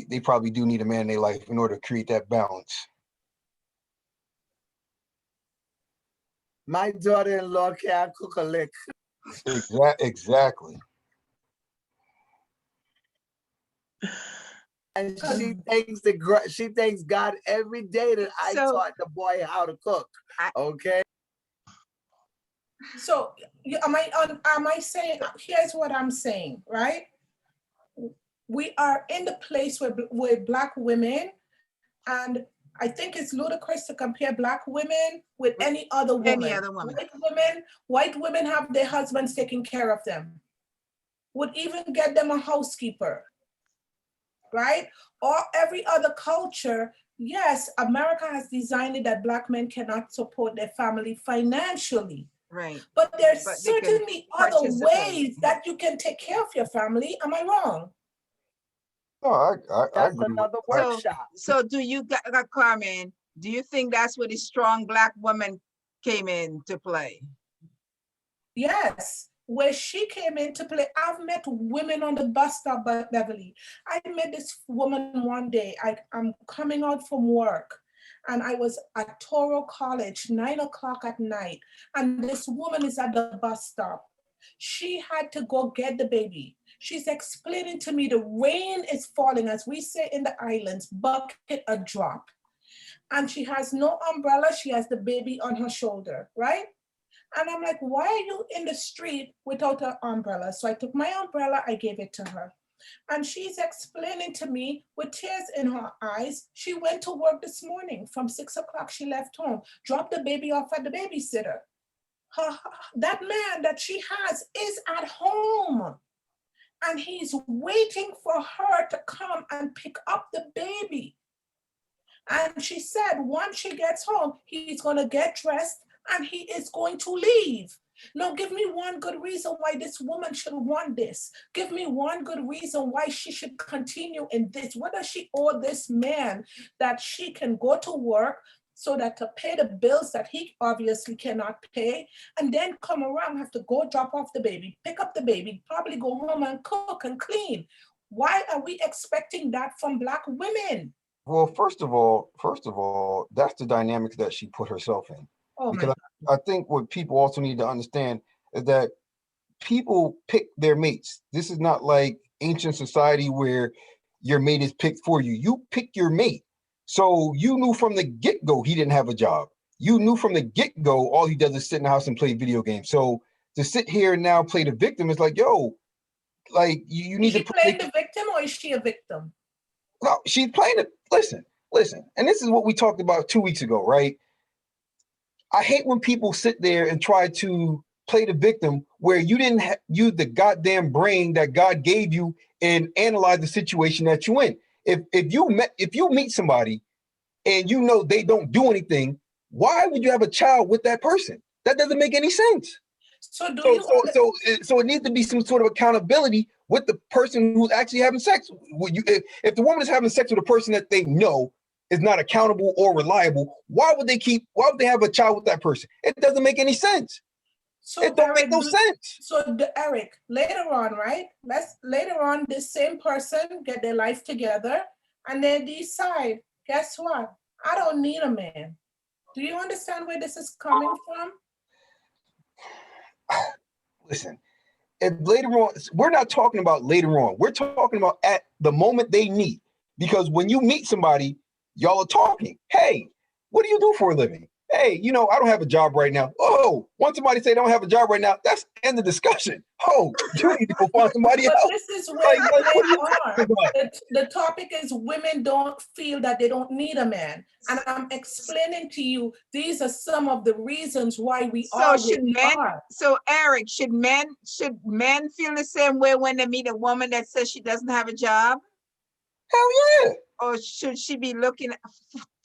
They probably do need a man in their life in order to create that balance. My daughter-in-law can't cook a lick. Exactly. And she thanks God every day that I taught the boy how to cook. Okay. So am I saying, here's what I'm saying, right? We are in the place with Black women, and I think it's ludicrous to compare Black women with any other woman. Any other woman. White women have their husbands taking care of them, would even get them a housekeeper, right? Or every other culture, yes, America has designed it that Black men cannot support their family financially. Right. But there's certainly other ways that you can take care of your family. Am I wrong? No, I That's agree. another workshop. So do you, Carmen, do you think that's where the strong Black woman came into play? Yes, where she came into play. I've met women on the bus stop, Beverly. I met this woman one day. I'm coming out from work, and I was at Toro College, 9 o'clock at night, and this woman is at the bus stop. She had to go get the baby. She's explaining to me the rain is falling, as we say in the islands, bucket a drop. And she has no umbrella. She has the baby on her shoulder, right? And I'm like, why are you in the street without an umbrella? So I took my umbrella, I gave it to her. And she's explaining to me with tears in her eyes, she went to work this morning. From 6 o'clock, she left home, dropped the baby off at the babysitter. That man that she has is at home. And he's waiting for her to come and pick up the baby. And she said, once she gets home, he's going to get dressed and he is going to leave. Now, give me one good reason why this woman should want this. Give me one good reason why she should continue in this. What does she owe this man that she can go to work so that to pay the bills that he obviously cannot pay, and then come around, have to go drop off the baby, pick up the baby, probably go home and cook and clean? Why are we expecting that from Black women? Well, first of all, that's the dynamics that she put herself in. Oh, because I think what people also need to understand is that people pick their mates. This is not like ancient society where your mate is picked for you. You pick your mate. So you knew from the get-go he didn't have a job. You knew from the get-go all he does is sit in the house and play video games. So to sit here and now play the victim is like, yo, like you need to play the victim, or is she a victim? No, she's playing it. Listen, and this is what we talked about 2 weeks ago, right? I hate when people sit there and try to play the victim where you didn't use the goddamn brain that God gave you and analyze the situation that you in. If you meet somebody and you know they don't do anything, why would you have a child with that person? That doesn't make any sense. So it needs to be some sort of accountability with the person who's actually having sex. If the woman is having sex with a person that they know is not accountable or reliable, why would they have a child with that person? It doesn't make any sense. So it don't make no sense. So Eric, later on, this same person get their life together and they decide, guess what? I don't need a man. Do you understand where this is coming from? Listen, if later on, we're not talking about later on. We're talking about at the moment they meet. Because when you meet somebody, y'all are talking. Hey, what do you do for a living? Hey, I don't have a job right now. Oh, once somebody say don't have a job right now, that's end of discussion. Oh, you need to go find somebody else. This is where the topic is women don't feel that they don't need a man. And I'm explaining to you, these are some of the reasons why we are. So Eric, should men feel the same way when they meet a woman that says she doesn't have a job? Hell yeah. or should she be looking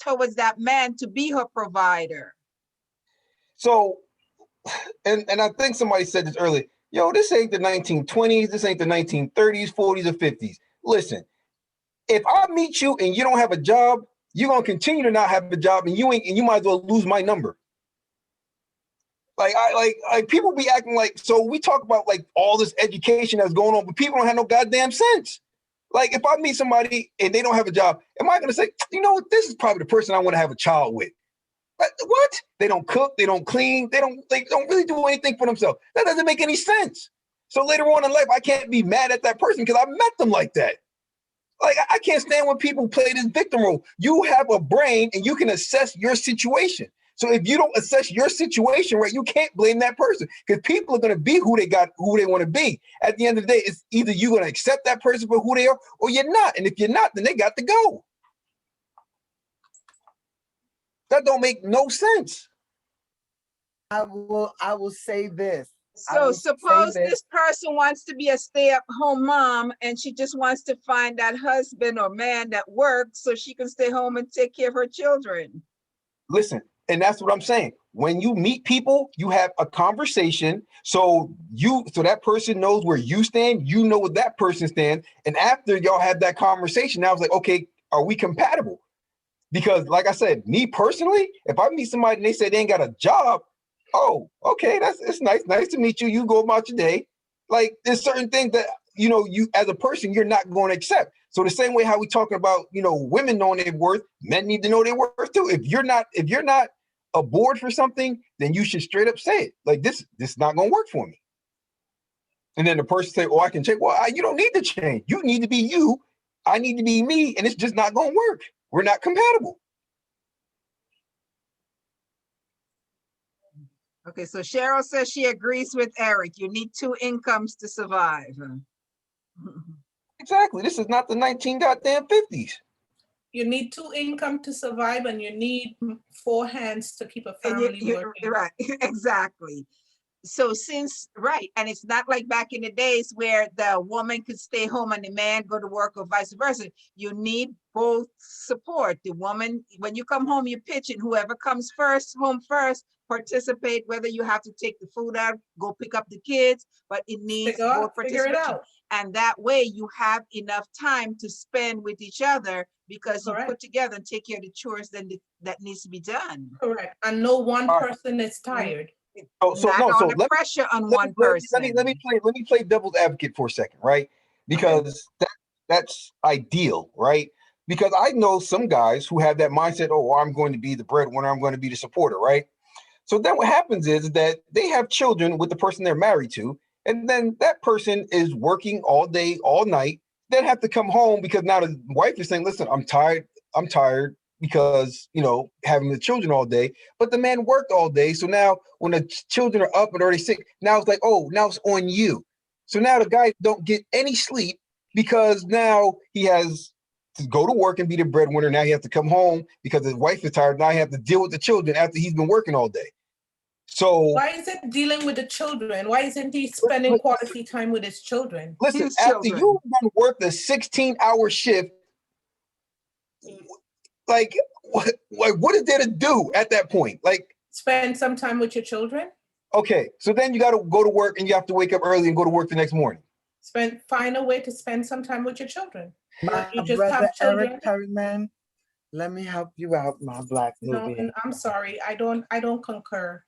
towards that man to be her provider? So, and I think somebody said this earlier, yo, this ain't the 1920s, this ain't the 1930s, 40s, or 50s. Listen, if I meet you and you don't have a job, you're gonna continue to not have a job, and you might as well lose my number. Like people be acting like, so we talk about like all this education that's going on, but people don't have no goddamn sense. Like if I meet somebody and they don't have a job, am I gonna say, you know what, this is probably the person I want to have a child with? What? They don't cook, they don't clean, they don't really do anything for themselves. That doesn't make any sense. So later on in life, I can't be mad at that person because I met them like that. Like I can't stand when people play this victim role. You have a brain and you can assess your situation. So if you don't assess your situation right, you can't blame that person because people are going to be who they want to be. At the end of the day, it's either you're going to accept that person for who they are or you're not. And if you're not, then they got to go. That don't make no sense. I will say this. So suppose this person wants to be a stay-at-home mom and she just wants to find that husband or man that works so she can stay home and take care of her children. Listen, and that's what I'm saying. When you meet people, you have a conversation. So that person knows where you stand, you know where that person stands. And after y'all have that conversation, now it's like, okay, are we compatible? Because like I said, me personally, if I meet somebody and they say they ain't got a job, oh, okay, it's nice to meet you. You go about your day. Like there's certain things that, you as a person, you're not going to accept. So the same way how we talking about, women knowing their worth, men need to know their worth too. If you're not aboard for something, then you should straight up say it. Like this is not going to work for me. And then the person say, oh, I can change. Well, you don't need to change. You need to be you. I need to be me. And it's just not going to work. We're not compatible. Okay, so Cheryl says she agrees with Eric. You need 2 incomes to survive. Exactly. This is not the 1950s. You need 2 income to survive, and you need 4 hands to keep a family working. Right, exactly. So and it's not like back in the days where the woman could stay home and the man go to work or vice versa. You need both support. The woman, when you come home, you pitch it. Whoever comes home first, participate, whether you have to take the food out, go pick up the kids, but it needs both participation. And that way you have enough time to spend with each other because you put together and take care of the chores that needs to be done. Correct. And no one person is tired. Pressure on one person. Let me play devil's advocate for a second, right? Because that's ideal, right? Because I know some guys who have that mindset, oh, I'm going to be the breadwinner, I'm going to be the supporter, right? So then what happens is that they have children with the person they're married to, and then that person is working all day, all night, then have to come home because now the wife is saying, listen, I'm tired because, having the children all day, but the man worked all day. So now when the children are up and already sick, now it's like, oh, now it's on you. So now the guy don't get any sleep because now he has to go to work and be the breadwinner. Now he has to come home because his wife is tired. Now he has to deal with the children after he's been working all day. So why is it dealing with the children? Why isn't he spending quality time with his children? Listen, after you work the 16-hour shift, like what is there to do at that point? Like spend some time with your children. Okay, so then you got to go to work and you have to wake up early and go to work the next morning. Find a way to spend some time with your children. My brother Eric Perryman, let me help you out, my black movie. No, I'm sorry, I don't concur.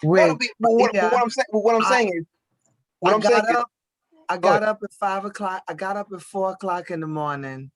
Wait, what I'm saying is, I got up at 5 o'clock. I got up at 4 o'clock in the morning.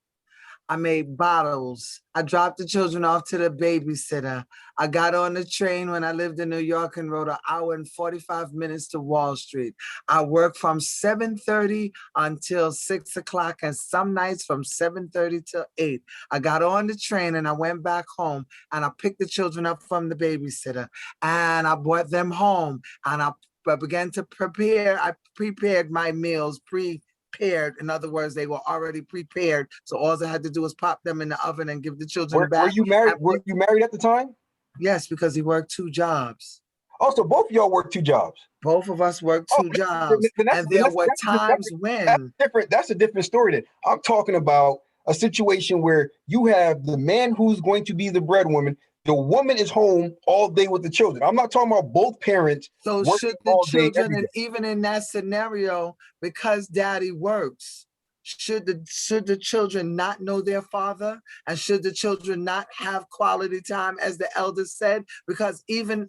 I made bottles. I dropped the children off to the babysitter. I got on the train when I lived in New York and rode an hour and 45 minutes to Wall Street. I worked from 7:30 until 6 o'clock and some nights from 7:30 till 8. I got on the train and I went back home and I picked the children up from the babysitter and I brought them home and I began to prepare. I prepared my meals prepared. In other words, they were already prepared. So all I had to do was pop them in the oven and give the children back. Were you married? Were you married at the time? Yes, because he worked 2 jobs. Oh, so both of y'all worked 2 jobs. Both of us worked 2 jobs. And there were times when that's different. That's a different story. Then I'm talking about a situation where you have the man who's going to be the breadwoman, the woman is home all day with the children. I'm not talking about both parents So working should the all day, children, every and day. even in that scenario, because daddy works, should the children not know their father? And should the children not have quality time, as the elders said? Because even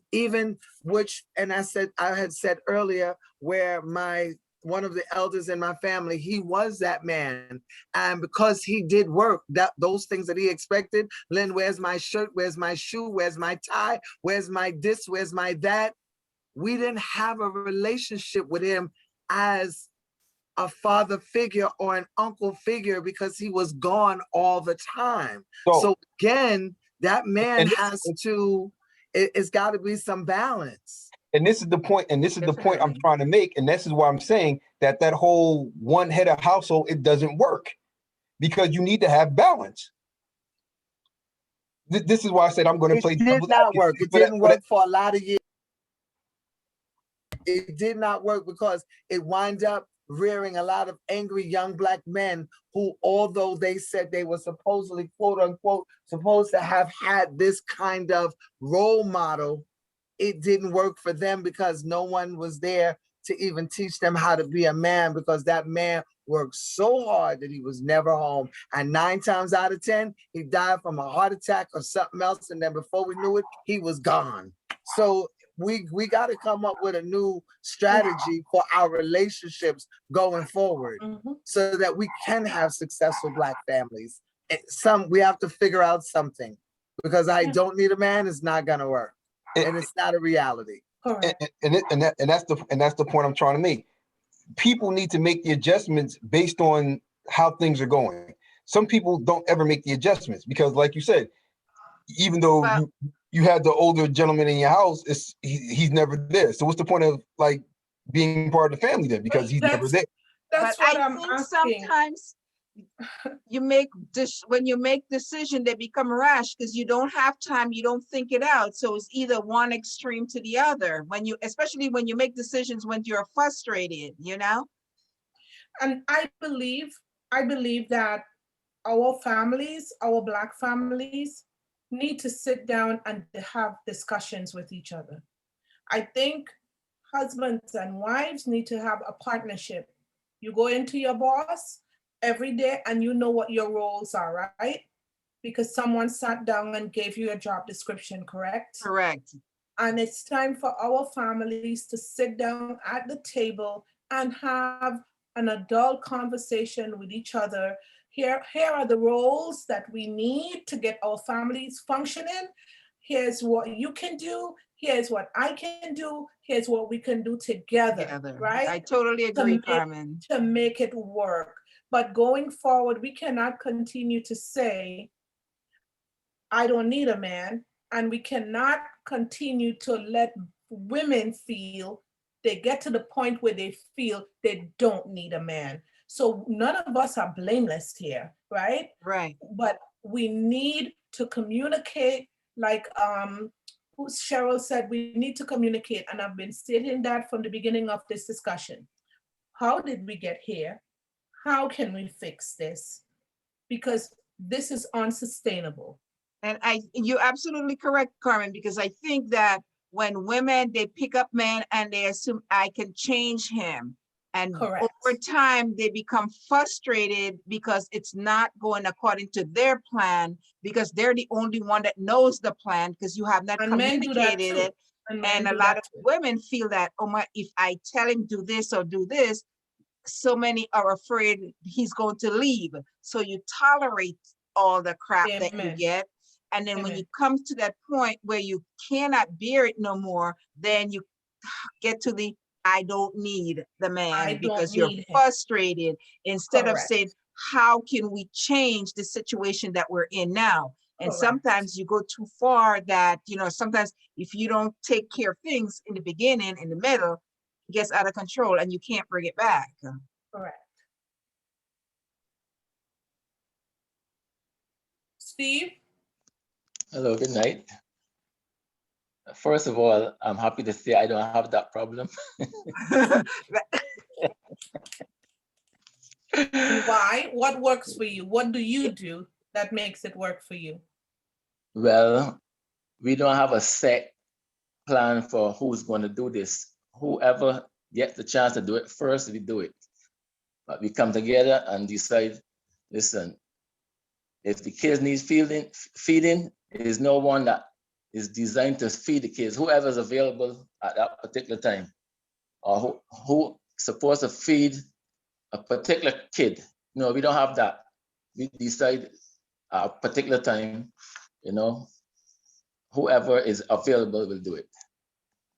which, and I had said earlier, where one of the elders in my family, he was that man. And because he did work, those things that he expected, Lynn, where's my shirt? Where's my shoe? Where's my tie? Where's my this? Where's my that? We didn't have a relationship with him as a father figure or an uncle figure because he was gone all the time. So again, that man it's got to be some balance. And this is the point, I'm trying to make, and this is why I'm saying that whole one head of household, it doesn't work, because you need to have balance. This is why I said I'm going to play. It did not work. It didn't work for a lot of years. It did not work because it wound up rearing a lot of angry young Black men who, although they said they were supposedly, quote unquote, supposed to have had this kind of role model, it didn't work for them because no one was there to even teach them how to be a man, because that man worked so hard that he was never home. And 9 times out of 10, he died from a heart attack or something else. And then before we knew it, he was gone. So we got to come up with a new strategy for our relationships going forward, so that we can have successful Black families. We have to figure out something, because I don't need a man is not going to work. And it's not a reality. And that's the point I'm trying to make. People need to make the adjustments based on how things are going. Some people don't ever make the adjustments because, like you said, even though you had the older gentleman in your house, he's never there. So what's the point of like being part of the family then? Because he's never there. That's but what I I'm think asking. sometimes when you make decision, they become rash because you don't have time, you don't think it out. So it's either one extreme to the other. Especially when you make decisions when you're frustrated, you know? And I believe that our families, our Black families, need to sit down and have discussions with each other. I think husbands and wives need to have a partnership. You go into your boss every day and you know what your roles are, right? Because someone sat down and gave you a job description, correct? Correct. And it's time for our families to sit down at the table and have an adult conversation with each other. Here are the roles that we need to get our families functioning. Here's what you can do. Here's what I can do. Here's what we can do together, right? I totally agree, Carmen. To make it work. But going forward, we cannot continue to say, I don't need a man. And we cannot continue to let women feel they get to the point where they feel they don't need a man. So none of us are blameless here, right? Right. But we need to communicate, like Cheryl said, we need to communicate. And I've been stating that from the beginning of this discussion. How did we get here? How can we fix this? Because this is unsustainable. And you're absolutely correct, Carmen, because I think that when women, they pick up men and they assume I can change him. And Correct. Over time, they become frustrated because it's not going according to their plan, because they're the only one that knows the plan, because you have not communicated it. And a lot of women feel that, oh my, if I tell him do this or do this, so many are afraid he's going to leave. So you tolerate all the crap that you get. And then when you come to that point where you cannot bear it no more, then you get to the I don't need the man, because you're frustrated, instead of saying, how can we change the situation that we're in now? And sometimes you go too far that, sometimes if you don't take care of things in the beginning, in the middle, it gets out of control and you can't bring it back. Correct. Steve? Hello, good night. First of all, I'm happy to say I don't have that problem. And why? What works for you? What do you do that makes it work for you? Well, we don't have a set plan for who's going to do this. Whoever gets the chance to do it first, we do it. But we come together and decide, listen, if the kids need feeding, there's no one that is designed to feed the kids. Whoever is available at that particular time, or who supposed to feed a particular kid. No, we don't have that. We decide at a particular time, whoever is available will do it.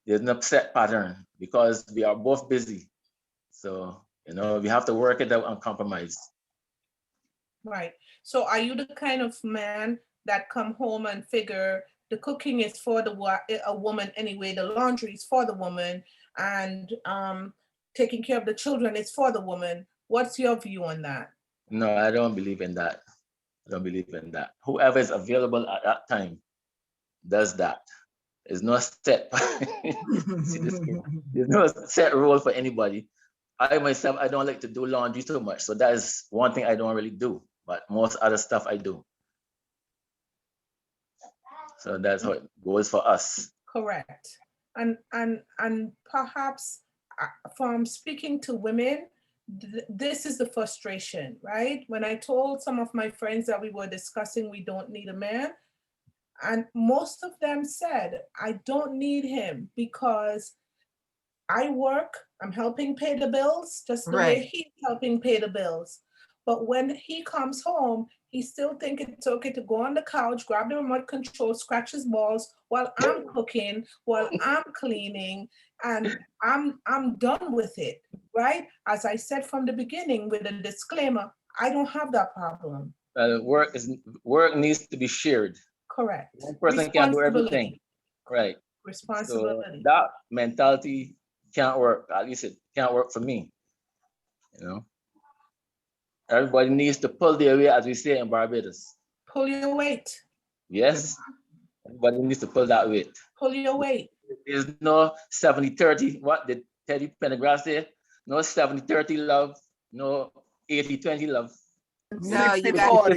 There's no set pattern because we are both busy. So, we have to work it out and compromise. Right. So are you the kind of man that come home and figure the cooking is for a woman anyway, the laundry is for the woman, and taking care of the children is for the woman? What's your view on that? No, I don't believe in that. I don't believe in that. Whoever is available at that time does that. There's no set. See this kid? There's no set rule for anybody. I myself, I don't like to do laundry too much. So that is one thing I don't really do, but most other stuff I do. So that's how it goes for us. Correct. And perhaps from speaking to women, this is the frustration, right? When I told some of my friends that we were discussing, we don't need a man, and most of them said, I don't need him because I work, I'm helping pay the bills just the way he's helping pay the bills. But when he comes home, he still think it's okay to go on the couch, grab the remote control, scratch his balls while I'm cooking, while I'm cleaning, and I'm done with it, right? As I said from the beginning with a disclaimer, I don't have that problem. Work needs to be shared. Correct. One person can't do everything. Right. Responsibility. So that mentality can't work. At least it can't work for me. Everybody needs to pull their weight, as we say in Barbados. Pull your weight. Yes. Everybody needs to pull that weight. Pull your weight. There's no 70-30. What did Teddy Pendergrass say? No 70-30 love, no 80-20 love. No, you got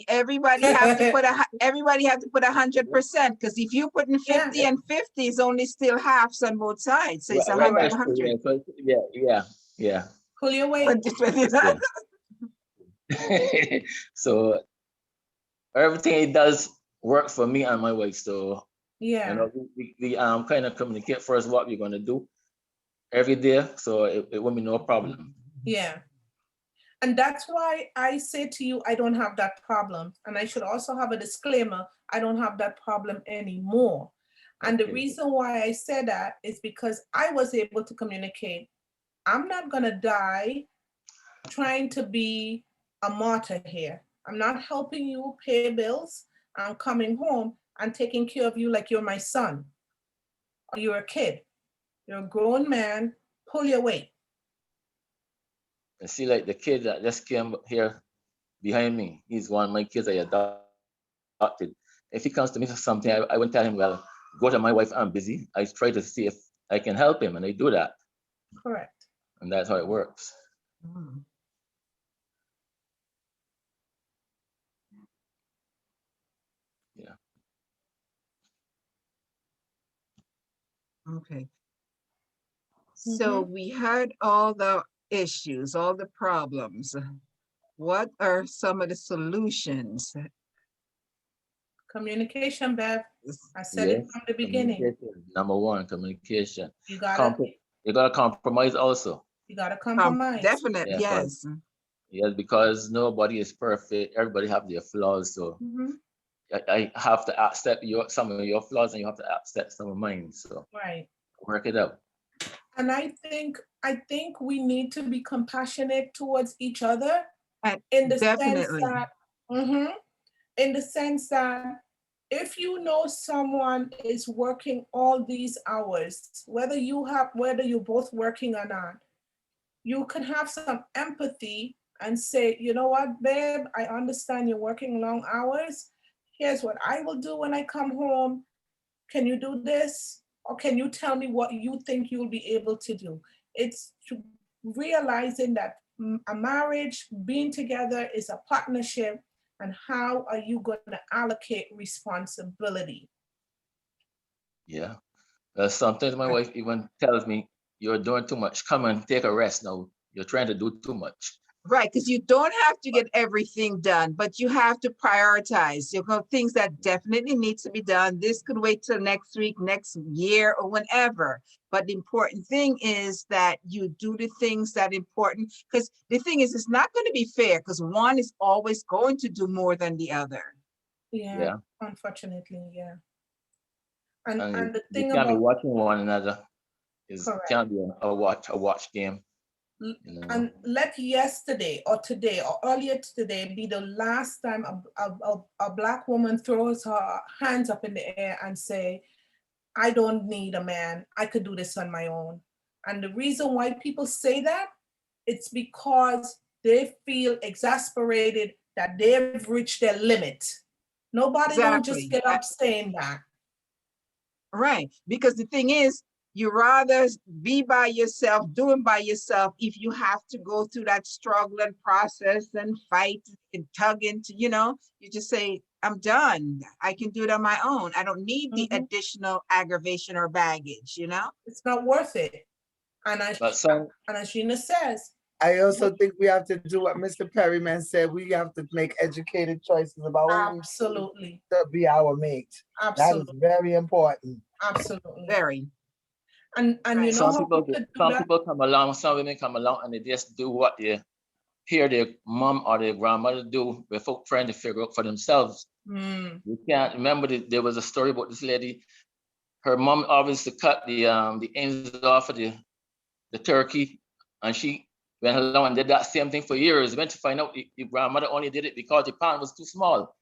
everybody have to put 100%, because if you put in 50 and 50, it's only still halves on both sides. So it's 100. Yeah. Pull your weight. So everything it does work for me and my wife. So yeah, we kind of communicate first what we're gonna do every day, so it won't be no problem. Yeah. And that's why I say to you, I don't have that problem. And I should also have a disclaimer, I don't have that problem anymore. And the reason why I say that is because I was able to communicate. I'm not gonna die trying to be a martyr here. I'm not helping you pay bills. I'm coming home and taking care of you like you're my son or you're a kid. You're a grown man, pull your weight. And see, like the kid that just came here behind me, he's one of my kids I adopted. If he comes to me for something, I wouldn't tell him, well, go to my wife, I'm busy. I try to see if I can help him, and I do that. Correct. And that's how it works. Yeah. Okay. So we had all the issues, all the problems. What are some of the solutions? Communication, Bev. I said it from the beginning. Number one, communication. You gotta compromise also. You gotta compromise. Definitely, yes. Yes, because nobody is perfect. Everybody have their flaws. So I have to accept some of your flaws, and you have to accept some of mine. So work it out. And I think we need to be compassionate towards each other, in the sense that if you know someone is working all these hours, whether you're both working or not, you can have some empathy and say, you know what, babe, I understand you're working long hours. Here's what I will do when I come home. Can you do this? Or can you tell me what you think you'll be able to do? It's realizing that a marriage, being together is a partnership, and how are you going to allocate responsibility? Yeah. Sometimes my wife even tells me, you're doing too much. Come and take a rest now. You're trying to do too much. Right, because you don't have to get everything done, but you have to prioritize. You know, things that definitely needs to be done. This could wait till next week, next year, or whenever. But the important thing is that you do the things that are important. Because the thing is, it's not going to be fair because one is always going to do more than the other. Yeah. Unfortunately, yeah. And And the you thing can't be about watching one another. It correct. can't be a watch game. You know? And let yesterday or today or earlier today be the last time a Black woman throws her hands up in the air and say, I don't need a man. I could do this on my own. And the reason why people say that, it's because they feel exasperated that they've reached their limit. Nobody don't just Exactly. get up saying that. Right, because the thing is, you rather be by yourself, doing by yourself, if you have to go through that struggle and process and fight and tug into, you know, you just say, I'm done. I can do it on my own. I don't need the additional aggravation or baggage, you know? It's not worth it. And as Gina says, I also think we have to do what Mr. Perryman said. We have to make educated choices about who we absolutely, to be our mate. That is absolutely, very important. absolutely. Very. And you know Some how people, we could do some that? people come along, some women come along and they just do what they hear their mom or their grandmother do without trying to figure out for themselves. You can't remember there was a story about this lady. Her mom obviously cut the ends off of the turkey, and she went along and did that same thing for years. Went to find out your grandmother only did it because the pan was too small.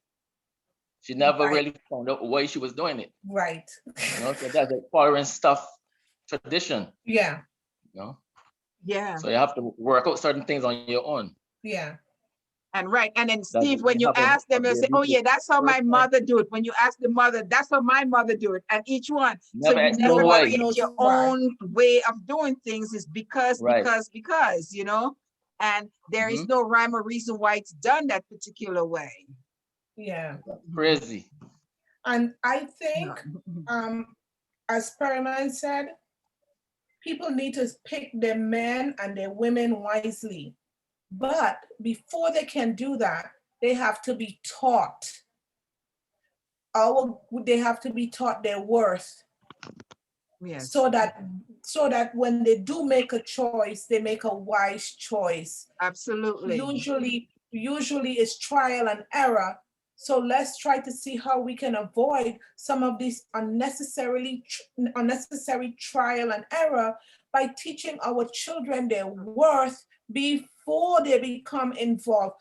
She never really found out why she was doing it. Right. You know, so that's like foreign stuff, tradition. Yeah. You know. Yeah. So you have to work out certain things on your own. Yeah. And right. And then That Steve, when you ask them, they'll say, oh yeah, that's how my mother do it. When you ask the mother, that's how my mother do it. And each one. So Never you explain never why. create your own way of doing things is because, you know, and there is no rhyme or reason why it's done that particular way. Yeah. Crazy. And I think, as Perryman said, people need to pick their men and their women wisely. But before they can do that, they have to be taught. They have to be taught their worth. Yes. So that when they do make a choice, they make a wise choice. Absolutely. Usually it's trial and error. So let's try to see how we can avoid some of this unnecessary trial and error by teaching our children their worth before they become involved,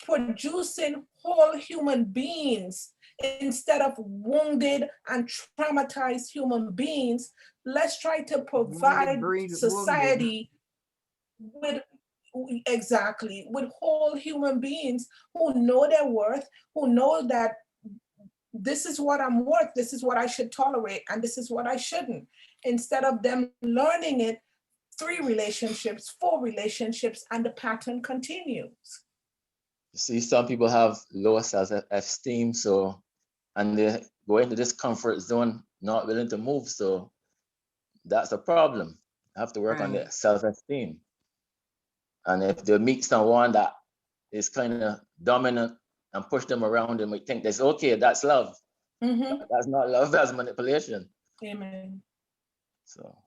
producing whole human beings instead of wounded and traumatized human beings. Let's try to provide society with whole human beings who know their worth, who know that this is what I'm worth, this is what I should tolerate, and this is what I shouldn't. Instead of them learning it, 3 relationships, 4 relationships, and the pattern continues. You see, some people have low self-esteem, so, and they go into this comfort zone, not willing to move. So that's a problem. You have to work on their self-esteem. And if they meet someone that is kind of dominant and push them around, they might think that's okay, that's love. That's not love, that's manipulation. Amen. So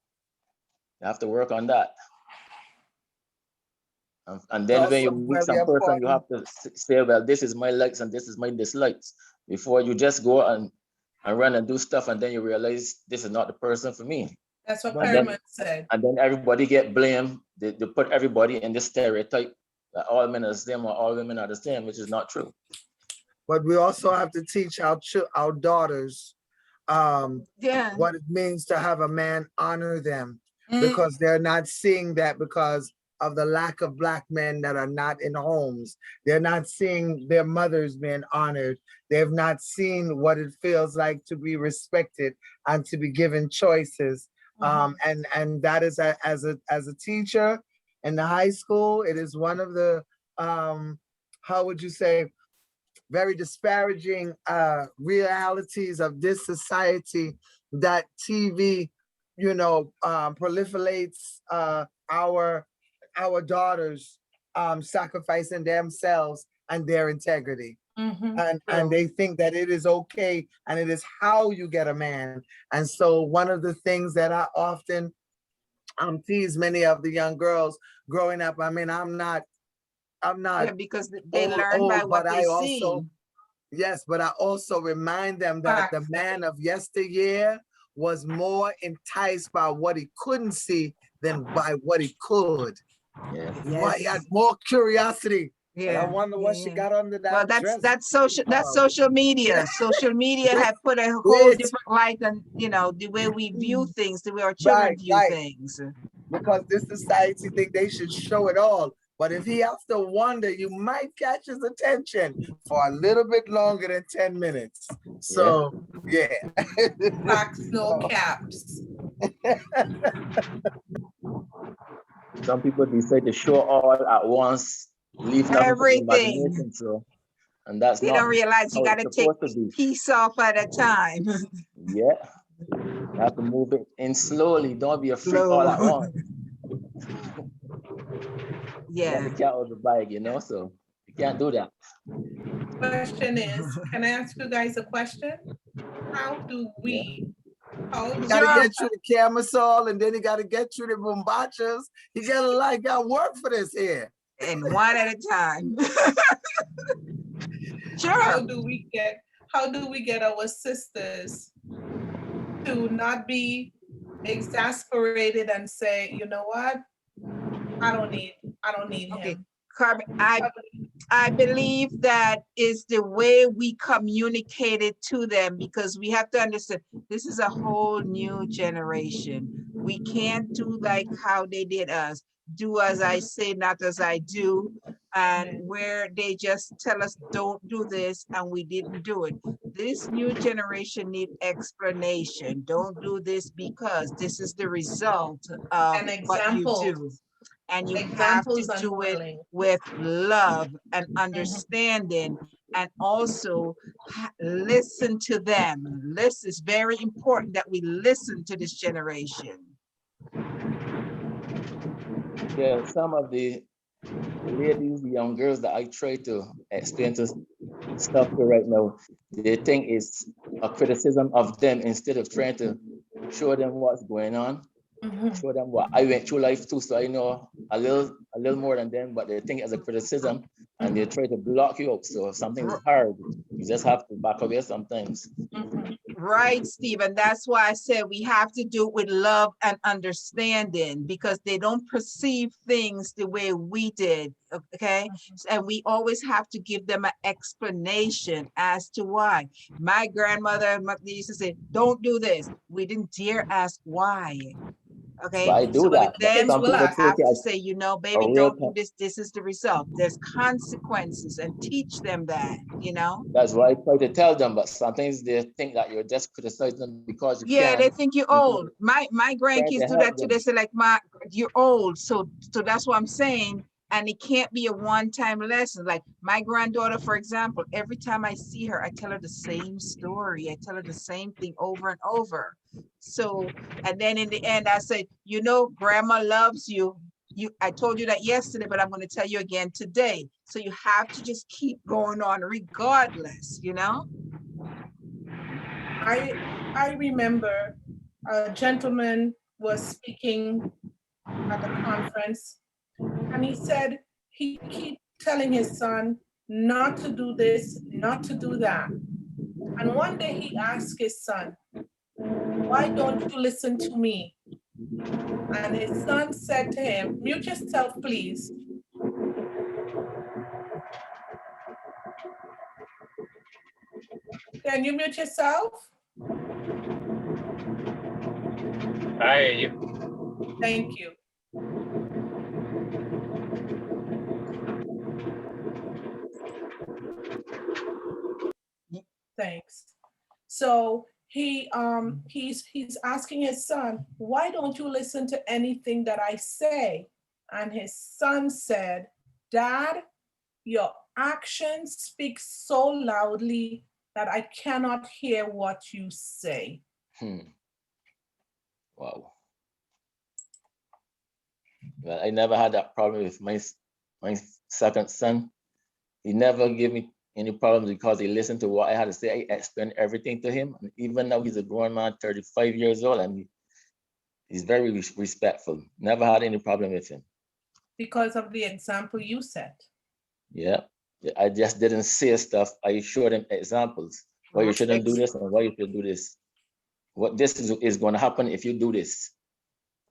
you have to work on that. And then when you meet some person, you have to say, well, this is my likes and this is my dislikes, before you just go and run and do stuff, and then you realize this is not the person for me. That's what Perryman said. And then everybody get blamed. They put everybody in this stereotype that all men are the same or all women are the same, which is not true. But we also have to teach our daughters what it means to have a man honor them, because they're not seeing that because of the lack of Black men that are not in homes. They're not seeing their mothers being honored. They've not seen what it feels like to be respected and to be given choices. And that is as a teacher in the high school. It is one of the, how would you say, very disparaging realities of this society that TV, you know, proliferates our daughters sacrificing themselves and their integrity. And they think that it is okay and it is how you get a man. And so one of the things that I often tease many of the young girls growing up, I mean, I'm not Yeah, because they old, learn by old, what but they I see. also, yes, but I also remind them that the man of yesteryear was more enticed by what he couldn't see than by what he could. Yeah. Why he had more curiosity. And I Yeah. wonder what she got under that Well, dress. that's social media. Social media Which- have put a whole which- different light on, you know, the way we view things, the way our children Right, view right. things. Because this society think they should show it all. But if he has to wonder, you might catch his attention for a little bit longer than 10 minutes. So, yeah. Facts, no caps. Some people decide to show all at once, leave nothing to the Everything. imagination. So, and that's They not don't realize you how got it's to take supposed to be. piece off at a time. Yeah, you have to move it in slowly. Don't be a freak all at Slow. once. Yeah. Let the cat out of the bag, you know. So you can't do that. Question is, can I ask you guys a question? How do we, how do You gotta Sure. get through the camisole and then you gotta get through the bombachas. You gotta like got work for this here. And one at a time. how Sure. do we get our sisters to not be exasperated and say, you know what? I don't need Okay. him. Carmen, I believe that is the way we communicate it to them, because we have to understand this is a whole new generation. We can't do like how they did us. Do as I say, not as I do. And where they just tell us, don't do this, and we didn't do it. This new generation need explanation. Don't do this because this is the result of An what you example. do. And you have to Examples and do it modeling. with love and understanding, and also listen to them. This is very important that we listen to this generation. Yeah, some of the ladies, the young girls that I try to explain to stuff to right now, they think it's a criticism of them instead of trying to show them what's going on. Show them what I went through life too, so I know a little more than them, but they think it's a criticism and they try to block you up. So if something's hard, you just have to back away sometimes. Right, Stephen. That's why I said we have to do it with love and understanding, because they don't perceive things the way we did. Okay. And we always have to give them an explanation as to why. My grandmother used to say, don't do this. We didn't dare ask why. Okay, But I do so that. then Some we people have take to it say, you know, a baby, real don't do thing. this. This is the result. There's consequences, and teach them that, you know. That's why I try to tell them, but sometimes they think that you're just criticizing them because you Yeah, can. they think you're old. My grandkids do that too. They say like, you're old. So that's what I'm saying. And it can't be a one-time lesson. Like my granddaughter, for example, every time I see her, I tell her the same story. I tell her the same thing over and over. So, and then in the end, I say, you know, grandma loves you. I told you that yesterday, but I'm going to tell you again today. So you have to just keep going on regardless, you know? I remember a gentleman was speaking at a conference, and he said he keep telling his son not to do this, not to do that. And one day he asked his son, why don't you listen to me? And his son said to him, mute yourself, please. Can you mute yourself? I hear you. Thank you. Thanks. So he's asking his son, why don't you listen to anything that I say? and his son said, "Dad, your actions speak so loudly that I cannot hear what you say." Wow. Well, I never had that problem with my second son. He never gave me any problems because he listened to what I had to say. I explained everything to him. And even now, he's a grown man, 35 years old, and he's very respectful. Never had any problem with him. Because of the example you set. Yeah. I just didn't say stuff. I showed him examples. Why you shouldn't do this and why you should do this. What this is going to happen if you do this.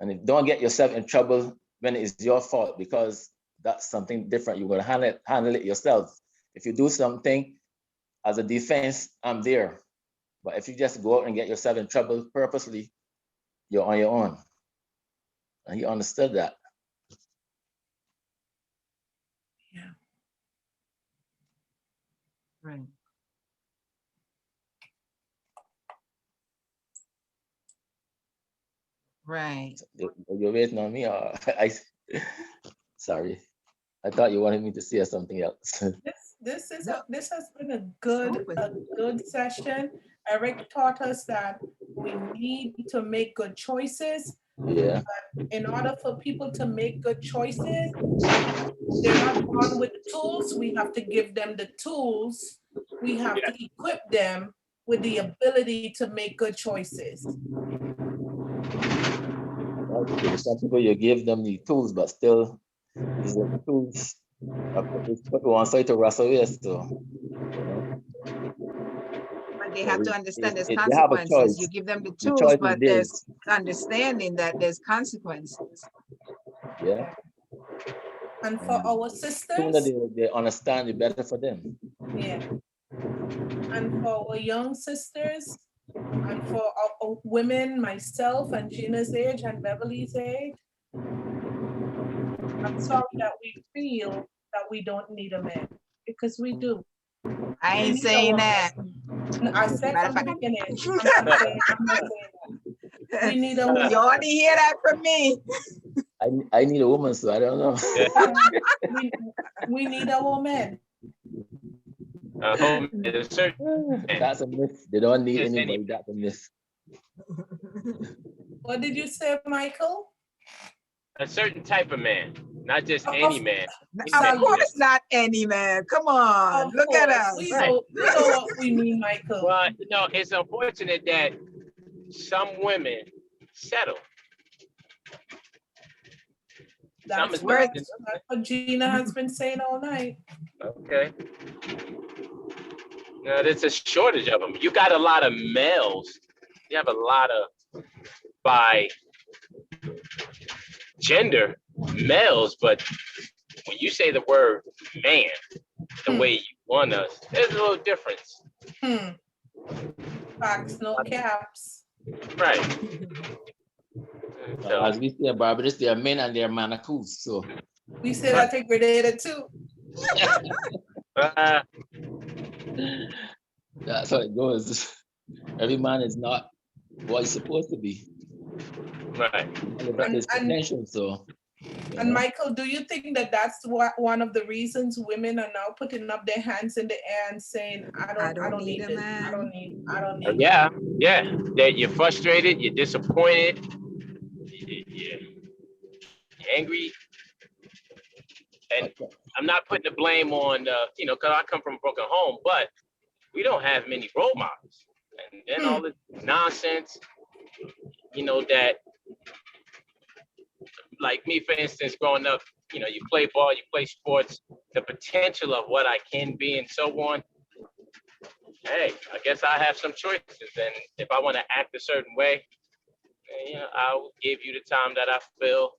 And don't get yourself in trouble when it's your fault, because that's something different. You're going to handle it yourself. If you do something as a defense, I'm there. But if you just go out and get yourself in trouble purposely, you're on your own. And he understood that. Yeah. Right. Right. You're waiting on me, or sorry. I thought you wanted me to say something else. This has been a good session. Eric taught us that we need to make good choices. Yeah. In order for people to make good choices, they're not born with the tools. We have to give them the tools. We have to equip them with the ability to make good choices. Some people, you give them the tools, but still, these are the tools put one side to wrestle with. So, But they have to understand there's they have a consequences. choice. You give them the The tools, choice but is there's theirs. understanding that there's consequences. Yeah. And for our The sooner sisters, they understand, the better for them. yeah. And for our young sisters, and for our women, myself and Gina's age and Beverly's age, I'm sorry that we feel that we don't need a man, because we do. I ain't We need saying our that. No, I said Matter from of the fact- beginning, I'm not saying that. We need a woman. You already hear that from me. I need a woman, so I don't know. We need a woman. There's a certain That's a myth. They don't need Just anybody. That's a myth. What did you say, Michael? a certain type of man, not just Of- any man. Of course not any man. Come on, Of look at course. us. We know what we mean, Michael. Well, it's unfortunate that some women settle. That's Some what, is- that's what Gina has been saying all night. Okay. No, there's a shortage of them. You got a lot of males. You have a lot of by gender males, but when you say the word man, the way you want us, there's a little difference. Facts, no caps. Right. So, As we say in Barbados, there are men and there are manacles. So We say that in Grenada too. that's how it goes. Every man is not what he's supposed to be. right. But his potential, so. And Michael, do you think that that's one of the reasons women are now putting up their hands in the air and saying, I don't need a this. man. I don't need Yeah. That you're frustrated, you're disappointed, you're angry. And I'm not putting the blame on, because I come from a broken home, but we don't have many role models. And then all the nonsense, that, like me, for instance, growing up, you play ball, you play sports, the potential of what I can be and so on. Hey, I guess I have some choices. And if I want to act a certain way, I'll give you the time that I feel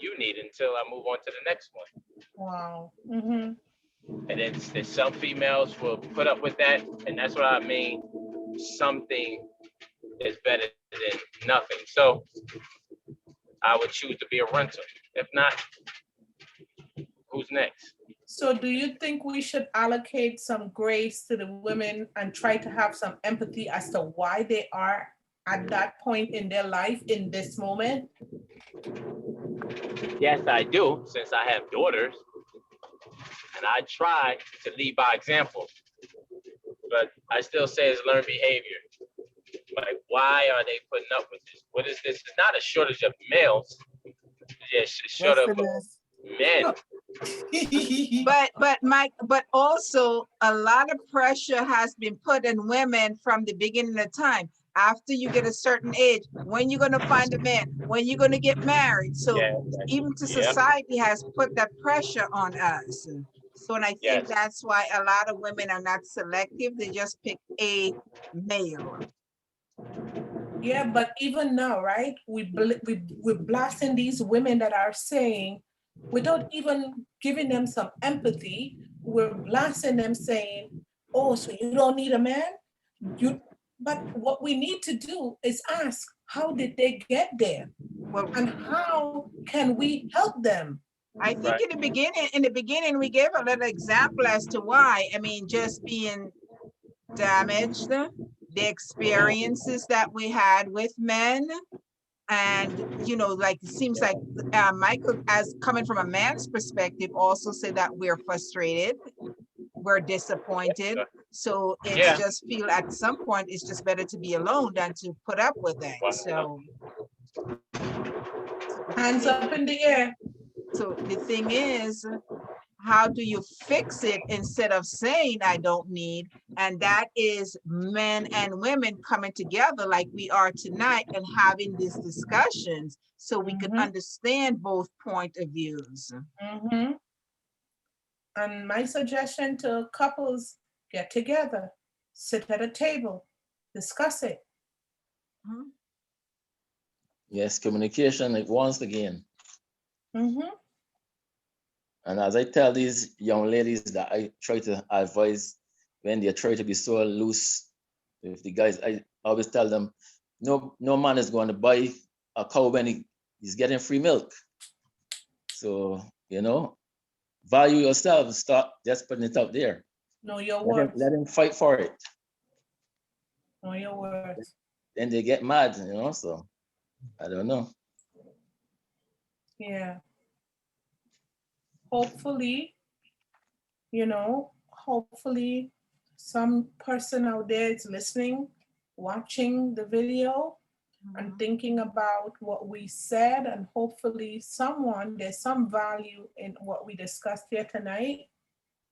you need until I move on to the next one. Wow. Mm-hmm. And then there's some females will put up with that. And that's what I mean. Something is better than nothing. So I would choose to be a rental. If not, who's next? So do you think we should allocate some grace to the women and try to have some empathy as to why they are at that point in their life in this moment? Yes, I do, since I have daughters. And I try to lead by example. But I still say it's learned behavior. Like, why are they putting up with this? What is this? It's not a shortage of males. It's a short Yes, of it is. men. But Mike, but also a lot of pressure has been put on women from the beginning of time. After you get a certain age, when you're gonna find a man, when you're gonna get married. So Yeah. even to Yeah. society has put that pressure on us. So and I think Yes. that's why a lot of women are not selective. They just pick a male. Yeah, but even now, right? We're blasting these women that are saying, without even giving them some empathy, we're blasting them saying, "Oh, so you don't need a man?" But what we need to do is ask, how did they get there, Well, and how can we help them? I think Right. in the beginning, we gave a little example as to why. I mean, just being damaged, the experiences that we had with men. And, you know, like, it seems like Michael, as coming from a man's perspective, also said that we're frustrated, we're disappointed. So it's Yeah. just feel at some point, it's just better to be alone than to put up with it. Wow. So Hands up in the air. so the thing is, how do you fix it instead of saying I don't need? And that is men and women coming together like we are tonight and having these discussions so we can Mhm. understand both point of views. Mhm. And my suggestion to couples, get together, sit at a table, discuss it. Yes, communication, like, once again. Mhm. And as I tell these young ladies that I try to advise when they try to be so loose with the guys, I always tell them, no man is going to buy a cow when he's getting free milk. So, value yourself, stop just putting it out there. Know your Let worth. them fight for it. Know your worth. Then they get mad, so I don't know. Yeah. Hopefully, hopefully some person out there is listening, watching the video, and thinking about what we said, and hopefully there's some value in what we discussed here tonight.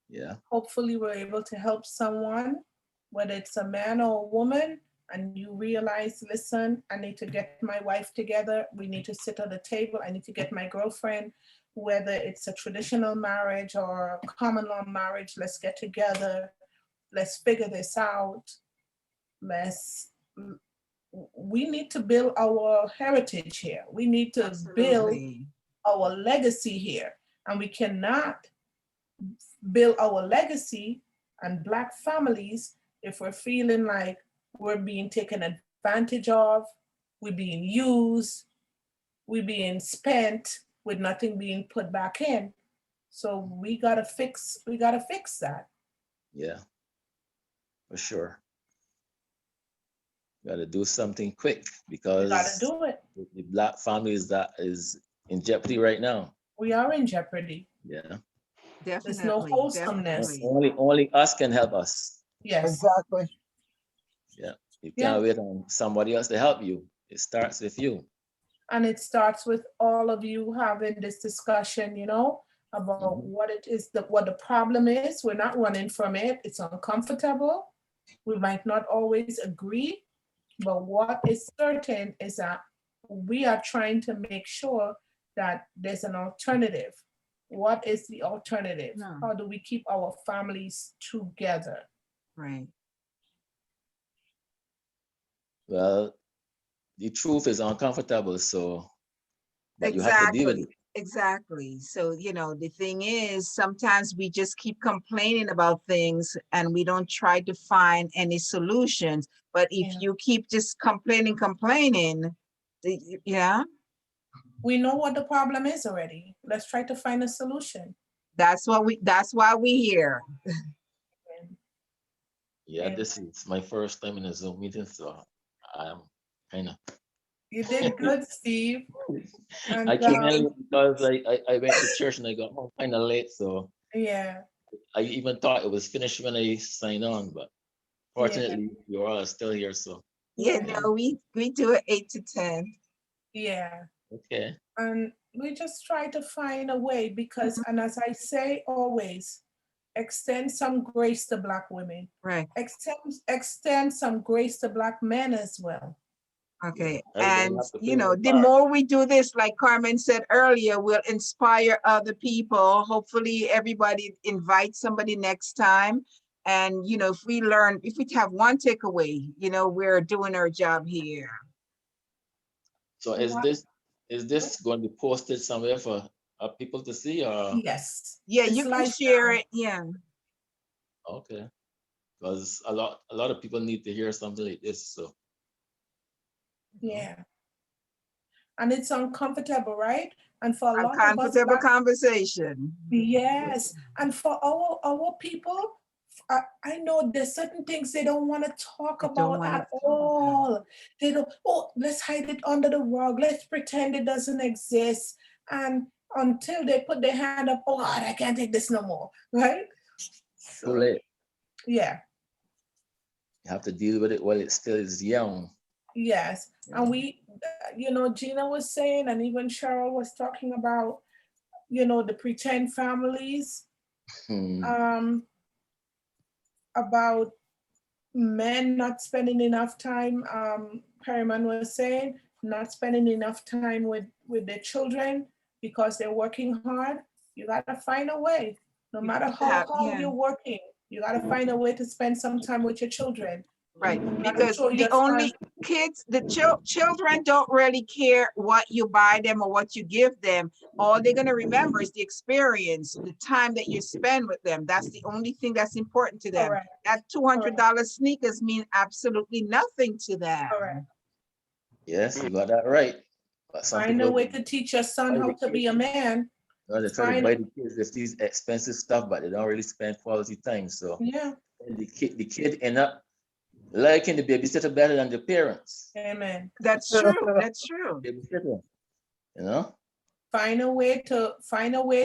Yeah. Hopefully we're able to help someone, whether it's a man or a woman, and you realize, listen, I need to get my wife together. We need to sit at the table. I need to get my girlfriend, whether it's a traditional marriage or a common law marriage, let's get together. Let's figure this out. We need to build our heritage here. We need to build Absolutely. our legacy here. And we cannot build our legacy and Black families if we're feeling like we're being taken advantage of, we're being used, we're being spent with nothing being put back in. So we gotta fix that. Yeah, for sure. Got to do something quick We gotta because do it. the Black family is in jeopardy right now. We are in jeopardy. Yeah. There's no Definitely. wholesomeness. Definitely. Only us can help us. Yes. Exactly. Yeah. You Yeah. can't wait on somebody else to help you. It starts with you. And it starts with all of you having this discussion, about what it is, what the problem is. We're not running from it. It's uncomfortable. We might not always agree, but what is certain is that we are trying to make sure that there's an alternative. What is the alternative? No. How do we keep our families together? Right. Well, the truth is uncomfortable, but you have to deal with it. Exactly. So, the thing is, sometimes we just keep complaining about things and we don't try to find any solutions. But if you keep just complaining, yeah, We know what the problem is already. Let's try to find a solution. that's why we here. Yeah, this is my first time in a Zoom meeting, so I'm kind of You did good, Steve. And I came in because I went to church and I got home kind of late, so yeah, I even thought it was finished when I signed on, but yeah, fortunately, you're all still here, so, Yeah, yeah, no, we do it 8 to 10. yeah. okay. And we just try to find a way because, and as I say always, extend some grace to Black women. Right. Extend some grace to Black men as well. Okay. Everybody And have to you play know, their the part. more we do this, like Carmen said earlier, we'll inspire other people. Hopefully everybody invite somebody next time. And you know, if we have one takeaway, you know, we're doing our job here. So is this going to be posted somewhere for people to see, or Yes. Yeah, It's you can like, share it. Yeah. okay? Because a lot of people need to hear something like this, so. yeah. And it's uncomfortable, right? And for a lot of us, Uncomfortable conversation. yes. And for our people, I know there's certain things they don't want to talk They don't about wanna at all. They don't, oh, let's hide it under the rug. Let's pretend it doesn't exist. And until they put their hand up, oh God, I can't take this no more, right? Too late. Yeah, You have to deal with it while it still is young. yes. Yeah. And we, you know, Gina was saying, and even Cheryl was talking about, you know, the pretend families, about men not spending enough time, Perryman was saying, not spending enough time with their children because they're working hard. You gotta find a way, no matter how hard you're working, you gotta find a way to spend some time with your children. Right, You gotta because show the your only son- kids, the children don't really care what you buy them or what you give them. All they're gonna remember is the experience, the time that you spend with them. That's the only thing that's important to them. Correct. That $200 sneakers mean absolutely nothing to them. Correct. Yes, you got that right. But some Find a people way to teach your son buy how the to be a kids, man. they try to Find- buy the kids with these expensive stuff, but they don't really spend quality time. So Yeah, the kid end up liking the babysitter better than the parents. amen. That's true, that's true. Babysitter, you know? Find a way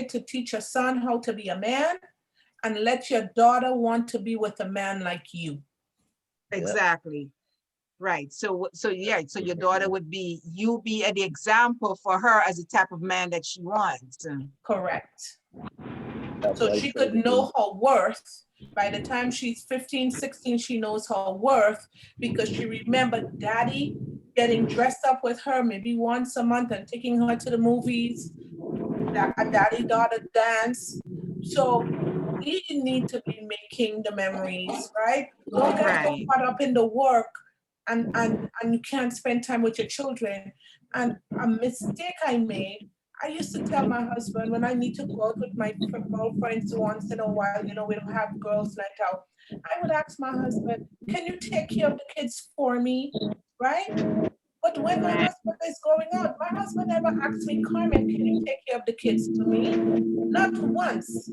to teach your son how to be a man, and let your daughter want to be with a man like you. Exactly. Right. So yeah, so your daughter would be, you be the example for her as the type of man that she wants. Correct. That's So why she I try could to know do- her worth. By the time she's 15, 16, she knows her worth because she remembered daddy getting dressed up with her maybe once a month and taking her to the movies, a daddy-daughter dance. So we need to be making the memories, right? Don't get so Right. caught up in the work and you can't spend time with your children. And a mistake I made, I used to tell my husband when I need to go out with my girlfriends once in a while, you know, we don't have girls night out. I would ask my husband, can you take care of the kids for me, right? But when my husband is going out, my husband never asked me, Carmen, can you take care of the kids to me? Not once.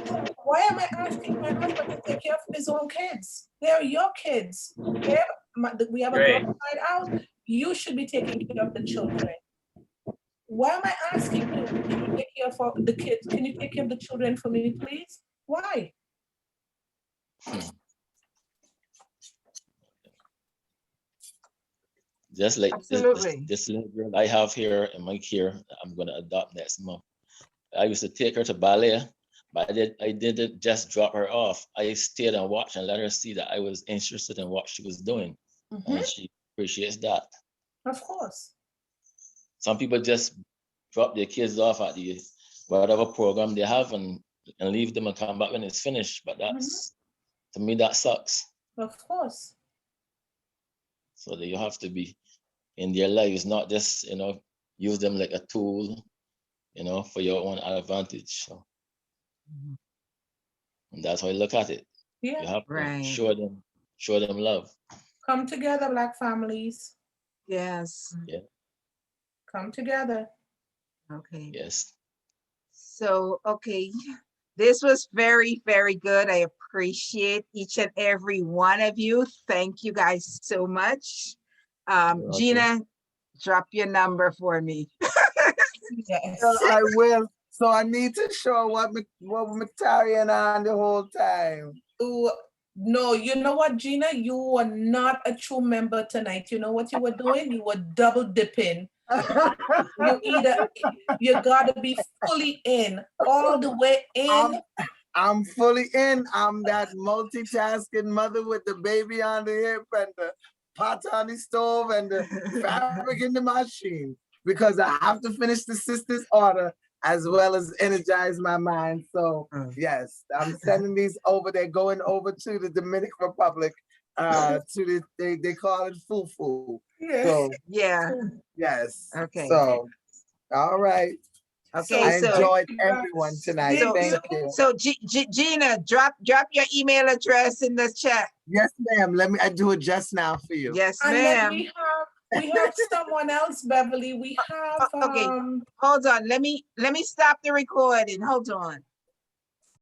So why am I asking my husband to take care of his own kids? They're your kids. We have a girl Great. night out. You should be taking care of the children. Why am I asking you, can you take care of the kids? Can you take care of the children for me, please? Why? Just like Absolutely. this little girl I have here in my care, I'm gonna adopt next month. I used to take her to ballet, but I didn't just drop her off. I stayed and watched and let her see that I was interested in what she was doing, and she appreciates that. Of course. Some people just drop their kids off at the whatever program they have and leave them and come back when it's finished. But that's to me that sucks. Of course. So that you have to be in their lives, not just use them like a tool, for your own advantage. So, and that's how I look at it. Yeah. You have to Right. show them love. Come together, Black families. Yes. Yeah. Come together. Okay. Yes. So, okay. This was very, very good. I appreciate each and every one of you. Thank you guys so much. You're welcome. Gina, Drop your number for me. Yes. I will. So I need to show what Matarian on the whole time. Ooh, no, you know what, Gina? You were not a true member tonight. You know what you were doing? You were double dipping. You gotta be fully in, all the way in. I'm fully in. I'm that multitasking mother with the baby on the hip and the pot on the stove and the fabric in the machine, because I have to finish the sister's order as well as energize my mind. So yes, I'm sending these over. They're going over to the Dominican Republic. To they call it fufu. Yes. So Yeah. yes. Okay. So all right. Okay. I So enjoyed everyone tonight. So- Thank you. so Gina, drop your email address in the chat. Yes, ma'am. I do it just now for you. Yes, And then ma'am. we have someone else, Beverly. We have Okay. Hold on. Let me stop the recording. Hold on.